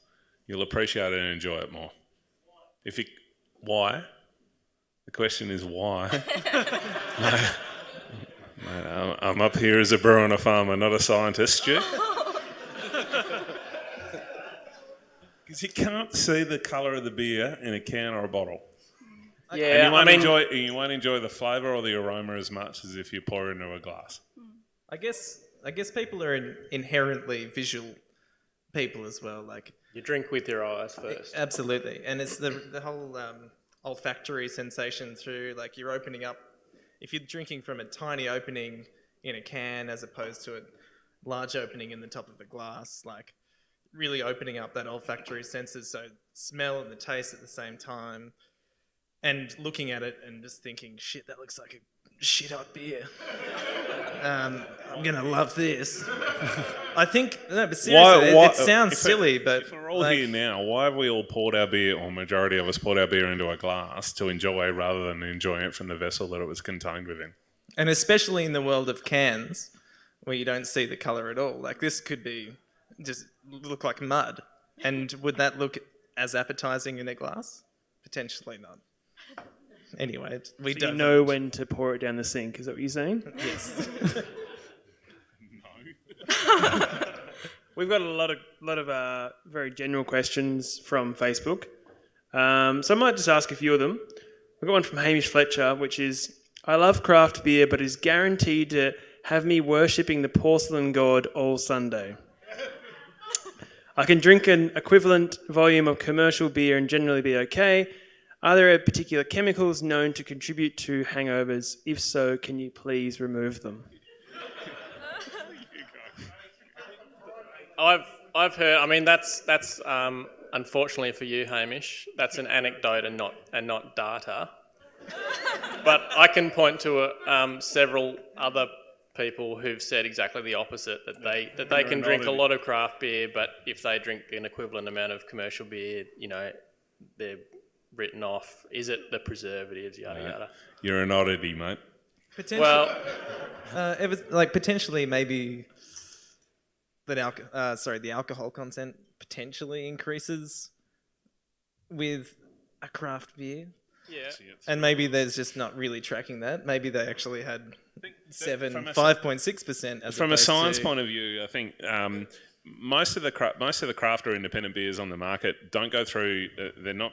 You'll appreciate it and enjoy it more. Why? The question is why? Mate, I'm up here as a brewer and a farmer, not a scientist, Stu. Because you can't see the colour of the beer in a can or a bottle. Yeah, And you won't enjoy the flavour or the aroma as much as if you pour it into a glass. I guess people are inherently visual people as well. Like You drink with your eyes first. absolutely, and it's the whole olfactory sensation through. Like you're opening up. If you're drinking from a tiny opening in a can as opposed to a large opening in the top of a glass, like really opening up that olfactory senses, so smell and the taste at the same time, and looking at it and just thinking, shit, that looks like a shit hot beer. I'm gonna love this. I think no, but seriously, it sounds silly, but if we're all here now, why have we all poured our beer, or majority of us poured our beer into a glass to enjoy rather than enjoying it from the vessel that it was contained within? And especially in the world of cans, where you don't see the colour at all. Like this could be just look like mud. And would that look as appetizing in a glass? Potentially not. Anyway, we So don't you know when to pour it down the sink, is that what you're saying? Yes. We've got a lot of very general questions from Facebook. So I might just ask a few of them. We've got one from Hamish Fletcher, which is, I love craft beer, but is guaranteed to have me worshipping the porcelain god all Sunday. I can drink an equivalent volume of commercial beer and generally be okay. Are there particular chemicals known to contribute to hangovers? If so, can you please remove them? I've heard. I mean, that's unfortunately for you, Hamish. That's an anecdote and not data. But I can point to several other people who've said exactly the opposite. That they can drink a lot of craft beer, but if they drink an equivalent amount of commercial beer, they're written off. Is it the preservatives? Yada yada. You're an oddity, mate. Potentially, potentially maybe that the alcohol content potentially increases with a craft beer. Yeah. And maybe there's just not really tracking that. Maybe they actually had 5.6% as from a science point of view. I think most of the craft or independent beers on the market don't go through. They're not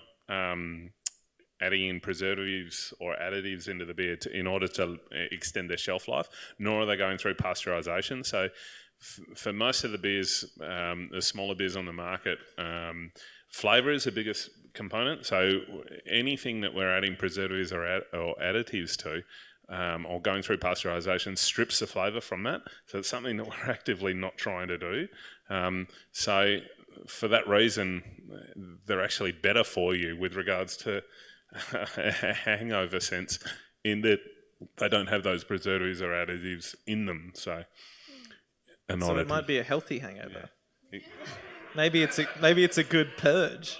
adding in preservatives or additives into the beer in order to extend their shelf life. Nor are they going through pasteurisation. So for most of the beers, the smaller beers on the market, flavour is the biggest component. So anything that we're adding preservatives or additives to, or going through pasteurisation, strips the flavour from that. So it's something that we're actively not trying to do. So for that reason, they're actually better for you with regards to a hangover sense, in that they don't have those preservatives or additives in them. So it might be a healthy hangover. Yeah. Maybe it's a good purge.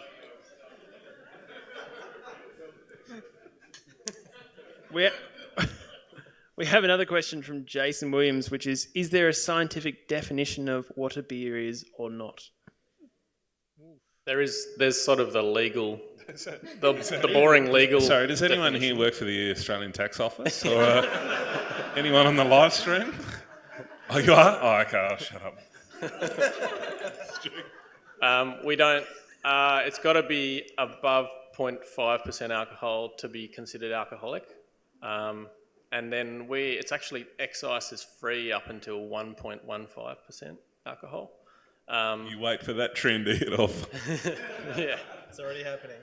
We have another question from Jason Williams, which is there a scientific definition of what a beer is or not? There's sort of the legal, the boring legal. Sorry, does anyone here work for the Australian Tax Office? Or anyone on the live stream? Oh, you are? Oh, okay, I'll shut up. We don't. It's got to be above 0.5% alcohol to be considered alcoholic. And then it's actually excise is free up until 1.15% alcohol. You wait for that trend to hit off. Yeah. It's already happening.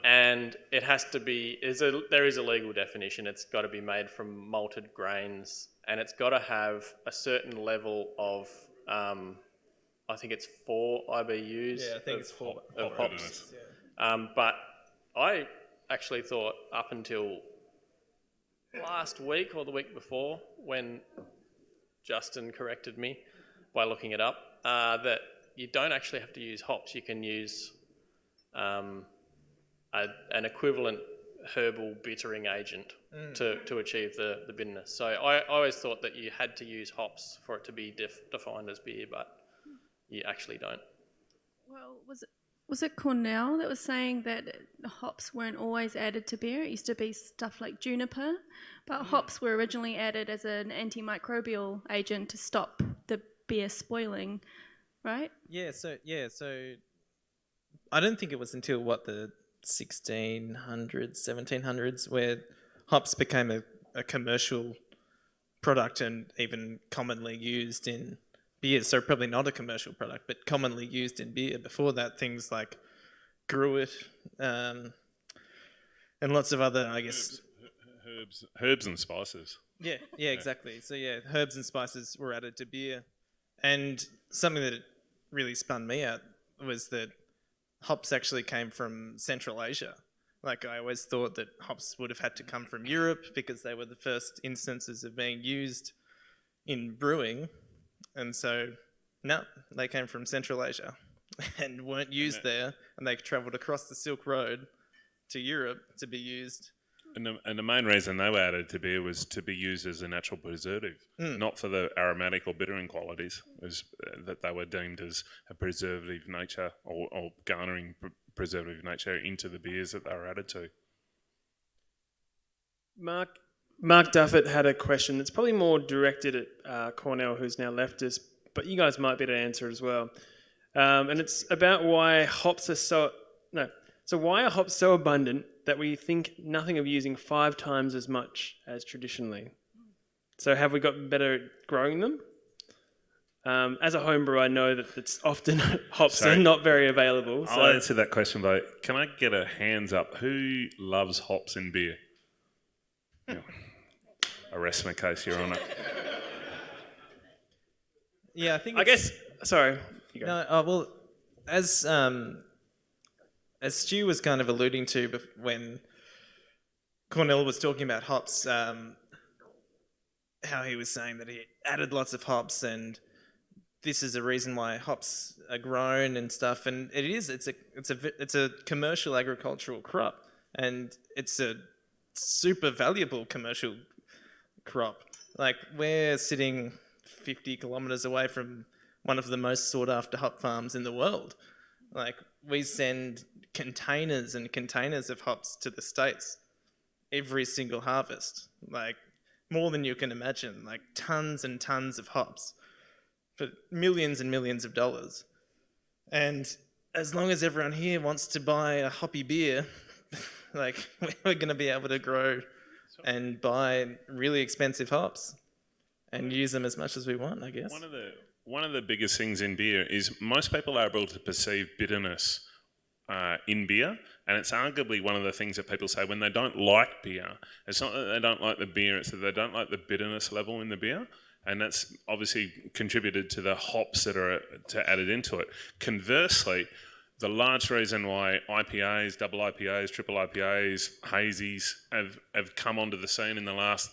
And it has to be, there is a legal definition. It's got to be made from malted grains, and it's got to have a certain level of, I think it's 4 IBUs. Yeah, I think it's 4 of hops. But I actually thought up until last week or the week before, when Justin corrected me by looking it up, that you don't actually have to use hops. You can use an equivalent herbal bittering agent to achieve the bitterness. So I always thought that you had to use hops for it to be defined as beer, but you actually don't. Well, was it Cornell that was saying that the hops weren't always added to beer? It used to be stuff like juniper, but hops were originally added as an antimicrobial agent to stop the beer spoiling, right? So I don't think it was until the 1600s, 1700s where hops became a commercial product and even commonly used in beer. So probably not a commercial product, but commonly used in beer. Before that, things like gruit and lots of other, I guess... Herbs and spices. Yeah, exactly. So herbs and spices were added to beer. And something that really spun me out was that hops actually came from Central Asia. Like, I always thought that hops would have had to come from Europe because they were the first instances of being used in brewing. And so, no, they came from Central Asia and weren't used there, and they travelled across the Silk Road to Europe to be used. And the main reason they were added to beer was to be used as a natural preservative, not for the aromatic or bittering qualities, that they were deemed as a preservative nature or garnering preservative nature into the beers that they were added to. Mark Duffett had a question that's probably more directed at Cornell, who's now left us, but you guys might be able to answer it as well. And it's about why hops are why are hops so abundant that we think nothing of using 5 times as much as traditionally? So have we got better at growing them? As a home brewer, I know that it's often hops are not very available. So. I'll answer that question by, can I get a hands up? Who loves hops in beer? Yeah. I rest my case, Your Honour. Yeah, I think sorry. You go. No, well, as Stu was kind of alluding to when Cornell was talking about hops, how he was saying that he added lots of hops and this is a reason why hops are grown and stuff. And it's a commercial agricultural crop, and it's a super valuable commercial crop. Like, we're sitting 50 kilometres away from one of the most sought after hop farms in the world. Like, we send containers and containers of hops to the States every single harvest, like more than you can imagine, like tons and tons of hops for millions and millions of dollars. And as long as everyone here wants to buy a hoppy beer, like, we're going to be able to grow and buy really expensive hops and use them as much as we want, I guess. One of the biggest things in beer is most people are able to perceive bitterness in beer, and it's arguably one of the things that people say when they don't like beer. It's not that they don't like the beer, it's that they don't like the bitterness level in the beer, and that's obviously contributed to the hops that are added into it. Conversely, the large reason why IPAs, double IPAs, triple IPAs, hazies have come onto the scene in the last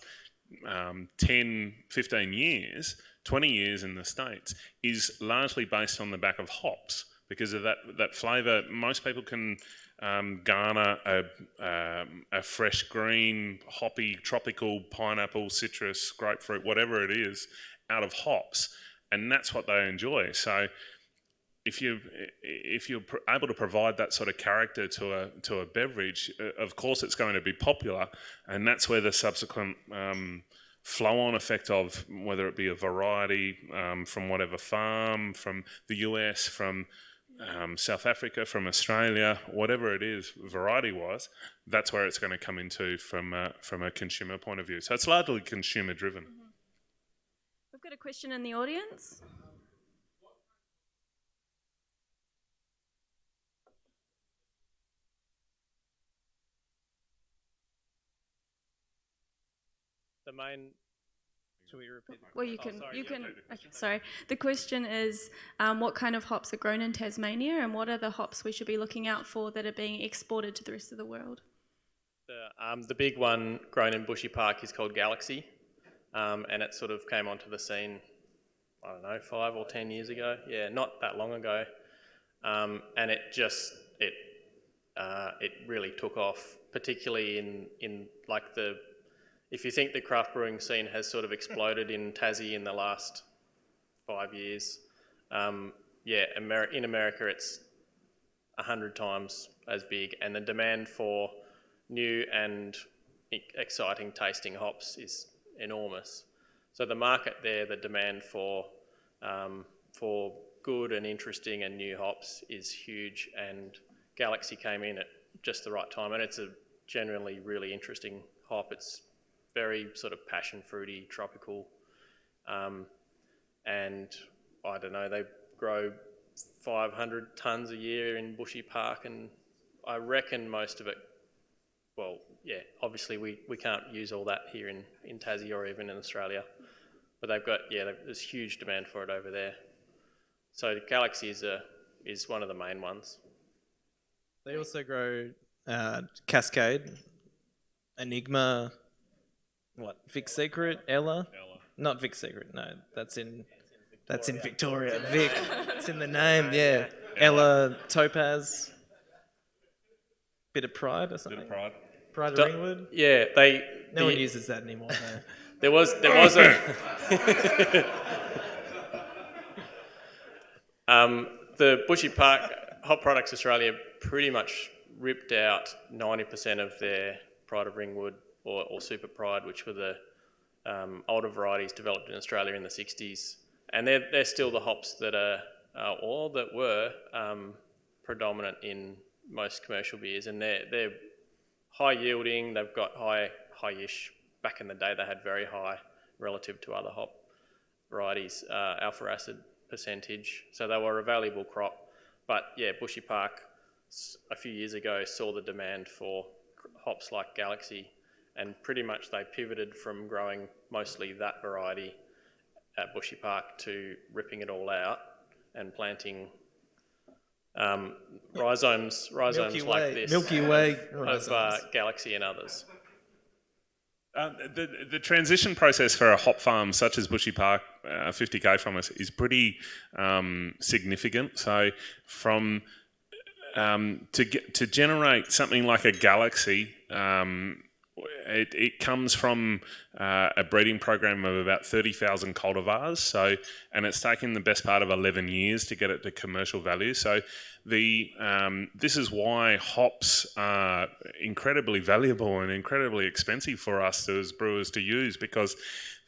10, 15 years, 20 years in the States, is largely based on the back of hops. Because of that flavour, most people can garner a fresh green, hoppy, tropical, pineapple, citrus, grapefruit, whatever it is, out of hops, and that's what they enjoy. So if you're able to provide that sort of character to a beverage, of course it's going to be popular, and that's where the subsequent flow-on effect of whether it be a variety from whatever farm, from the US, from South Africa, from Australia, whatever it is, variety-wise, that's where it's going to come into from a consumer point of view. So it's largely consumer-driven. Mm-hmm. We've got a question in the audience. The main. Should we repeat? Well, you can. Okay, sorry. The question is, what kind of hops are grown in Tasmania, and what are the hops we should be looking out for that are being exported to the rest of the world? The big one grown in Bushy Park is called Galaxy, and it sort of came onto the scene, I don't know, 5 or 10 years ago. Yeah, not that long ago, and it really took off, particularly in like if you think the craft brewing scene has sort of exploded in Tassie in the last 5 years, in America it's 100 times as big, and the demand for new and exciting tasting hops is enormous. So the market there, the demand for good and interesting and new hops is huge, and Galaxy came in at just the right time, and it's a generally really interesting hop. It's very sort of passion fruity, tropical, and I don't know, they grow 500 tonnes a year in Bushy Park, and I reckon most of it, well, yeah, obviously we can't use all that here in Tassie or even in Australia, but they've got, there's huge demand for it over there. So Galaxy is one of the main ones. They also grow Cascade, Enigma, Vic Secret, Ella? Not Vic Secret, no, that's in Victoria. Vic, it's in the name, yeah. Ella, Topaz, bit of Pride or something. Pride of Ringwood. Yeah, no one uses that anymore though. There was a the Bushy Park Hop Products Australia pretty much ripped out 90% of their Pride of Ringwood or Super Pride, which were the older varieties developed in Australia in the 60s, and they're still the hops that were predominant in most commercial beers, and they're high yielding. They've got high-ish. Back in the day, they had very high relative to other hop varieties alpha acid percentage, so they were a valuable crop. But yeah, Bushy Park a few years ago saw the demand for hops like Galaxy, and pretty much they pivoted from growing mostly that variety at Bushy Park to ripping it all out and planting rhizomes like this. Milky Way of Galaxy and others. The transition process for a hop farm such as Bushy Park, 50k from us, is pretty significant. So from to generate something like a Galaxy, it comes from a breeding program of about 30,000 cultivars. So, and it's taken the best part of 11 years to get it to commercial value. So, this is why hops are incredibly valuable and incredibly expensive for us as brewers to use, because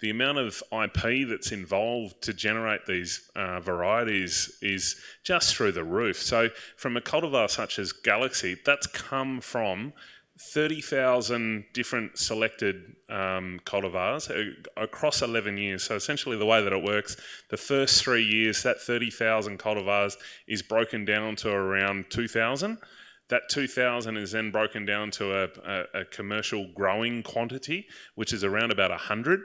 the amount of IP that's involved to generate these varieties is just through the roof. So, from a cultivar such as Galaxy, that's come from 30,000 different selected cultivars across 11 years. So essentially the way that it works, the first 3 years, that 30,000 cultivars is broken down to around 2,000. That 2,000 is then broken down to a commercial growing quantity, which is around about 100.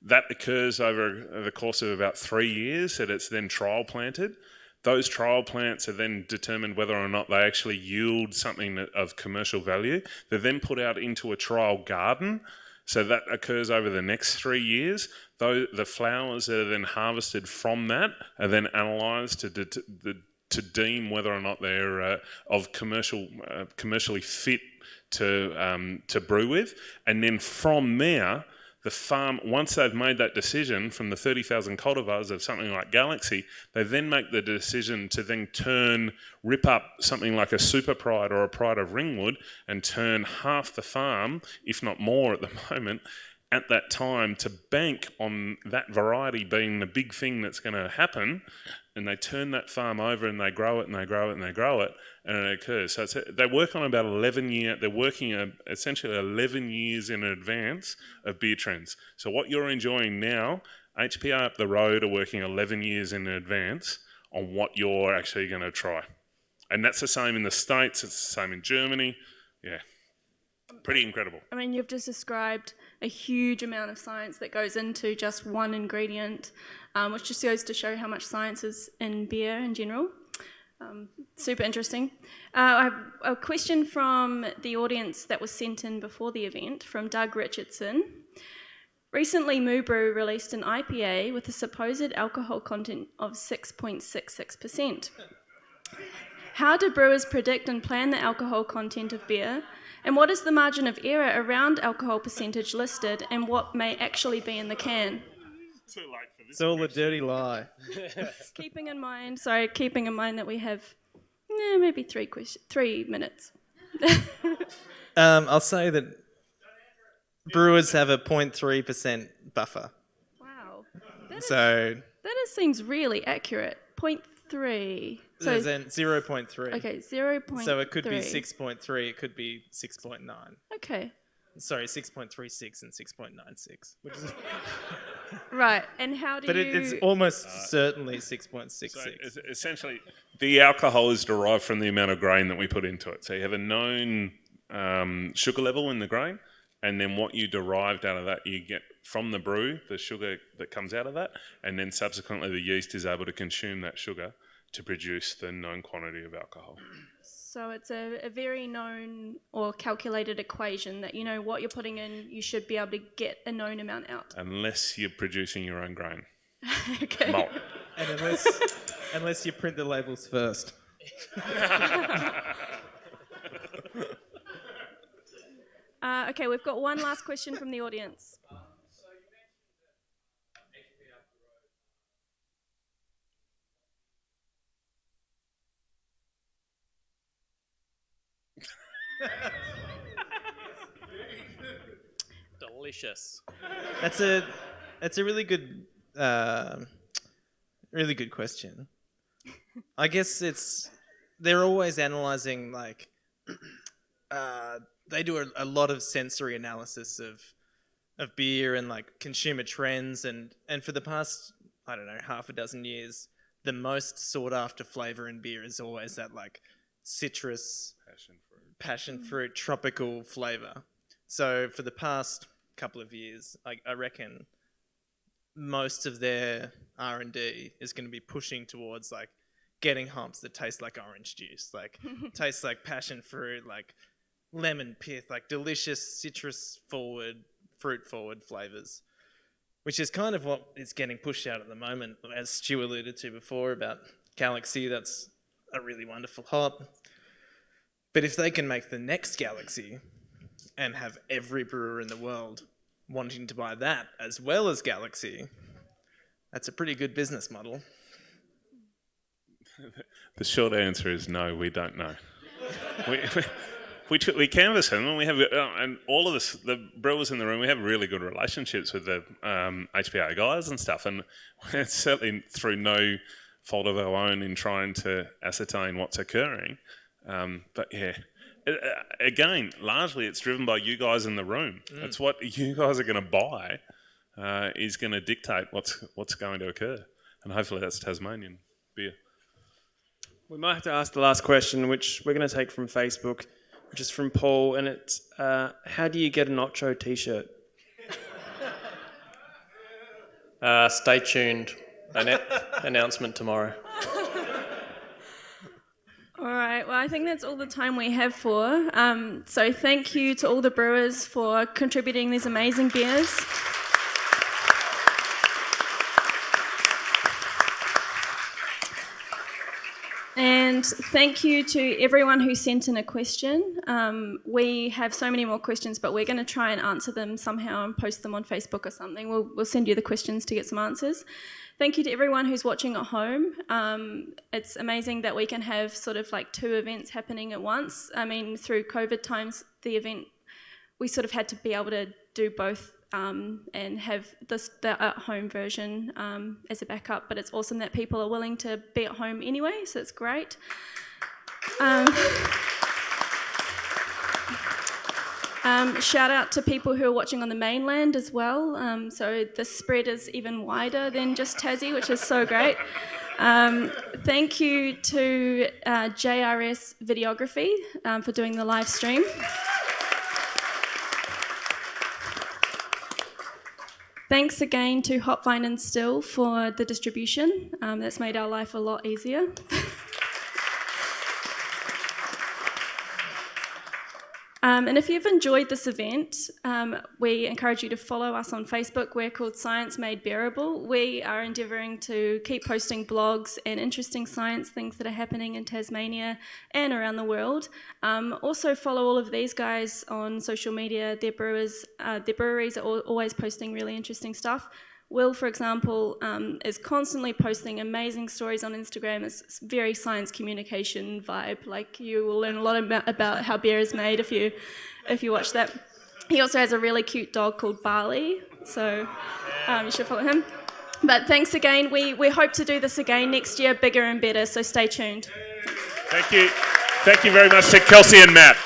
That occurs over the course of about 3 years, that it's then trial planted. Those trial plants are then determined whether or not they actually yield something of commercial value. They're then put out into a trial garden. So that occurs over the next 3 years. Though the flowers that are then harvested from that are then analysed to deem whether or not they're of commercially fit to brew with. And then from there, the farm, once they've made that decision from the 30,000 cultivars of something like Galaxy, they then make the decision to then rip up something like a Super Pride or a Pride of Ringwood and turn half the farm, if not more at the moment, at that time to bank on that variety being the big thing that's going to happen. And they turn that farm over and they grow it and they grow it and they grow it, and it occurs. So they work on about 11 years. They're working essentially 11 years in advance of beer trends. So what you're enjoying now, HPR up the road are working 11 years in advance on what you're actually going to try. And that's the same in the States. It's the same in Germany. Yeah, pretty incredible. I mean, you've just described a huge amount of science that goes into just one ingredient, which just goes to show how much science is in beer in general. Super interesting. I have a question from the audience that was sent in before the event from Doug Richardson. Recently, Moo Brew released an IPA with a supposed alcohol content of 6.66%. How do brewers predict and plan the alcohol content of beer? And what is the margin of error around alcohol percentage listed, and what may actually be in the can? It's all a dirty lie. Keeping in mind that we have maybe 3 minutes. I'll say that brewers have a 0.3% buffer. Wow. So That seems really accurate. 0.3. So there's then 0.3. okay, 0.3. So it could be 6.3. It could be 6.9. Okay. Sorry, 6.36 and 6.96. Which is, Right. And how do but you? it's almost certainly 6.66. So essentially, the alcohol is derived from the amount of grain that we put into it. So you have a known sugar level in the grain, and then what you derived out of that, you get from the brew, the sugar that comes out of that, and then subsequently the yeast is able to consume that sugar to produce the known quantity of alcohol. So it's a very known or calculated equation that you know what you're putting in, you should be able to get a known amount out. Unless you're producing your own grain. Okay. Malt. And unless you print the labels first. Okay, we've got one last question from the audience. Delicious. That's a really good question. I guess they're always analysing they do a lot of sensory analysis of beer and like consumer trends and for the past half a dozen years, the most sought after flavour in beer is always that like citrus, passion fruit, tropical flavour. So for the past couple of years, I reckon most of their R&D is going to be pushing towards like getting hops that taste like orange juice, like taste like passion fruit, like lemon pith, like delicious citrus forward, fruit forward flavours, which is kind of what is getting pushed out at the moment. As Stu alluded to before about Galaxy, that's a really wonderful hop. But if they can make the next Galaxy and have every brewer in the world wanting to buy that as well as Galaxy, that's a pretty good business model. The short answer is no, we don't know. We canvass them, and we have, and all of the brewers in the room, we have really good relationships with the HPA guys and stuff, and it's certainly through no fault of our own in trying to ascertain what's occurring. But yeah, again, largely it's driven by you guys in the room. It's what you guys are going to buy is going to dictate what's going to occur, and hopefully that's Tasmanian beer. We might have to ask the last question, which we're going to take from Facebook, which is from Paul, and it's, how do you get an OCHO t-shirt? Stay tuned. Announcement tomorrow. All right, well, I think that's all the time we have for. So thank you to all the brewers for contributing these amazing beers. And thank you to everyone who sent in a question. We have so many more questions, but we're going to try and answer them somehow and post them on Facebook or something. We'll send you the questions to get some answers. Thank you to everyone who's watching at home. It's amazing that we can have sort of like 2 events happening at once. I mean, through COVID times, the event, we sort of had to be able to do both and have the at-home version as a backup, but it's awesome that people are willing to be at home anyway, so it's great. Shout out to people who are watching on the mainland as well, so the spread is even wider than just Tassie, which is so great. Thank you to JRS Videography for doing the live stream. Thanks again to Hopvine and Still for the distribution. That's made our life a lot easier. And if you've enjoyed this event, we encourage you to follow us on Facebook. We're called Science Made Beerable. We are endeavouring to keep posting blogs and interesting science things that are happening in Tasmania and around the world. Also follow all of these guys on social media. Their breweries are always posting really interesting stuff. Will, for example, is constantly posting amazing stories on Instagram. It's very science communication vibe. Like, you will learn a lot about how beer is made if you watch that. He also has a really cute dog called Barley, so you should follow him. But thanks again. We hope to do this again next year, bigger and better, so stay tuned. Thank you. Thank you very much to Kelsey and Matt.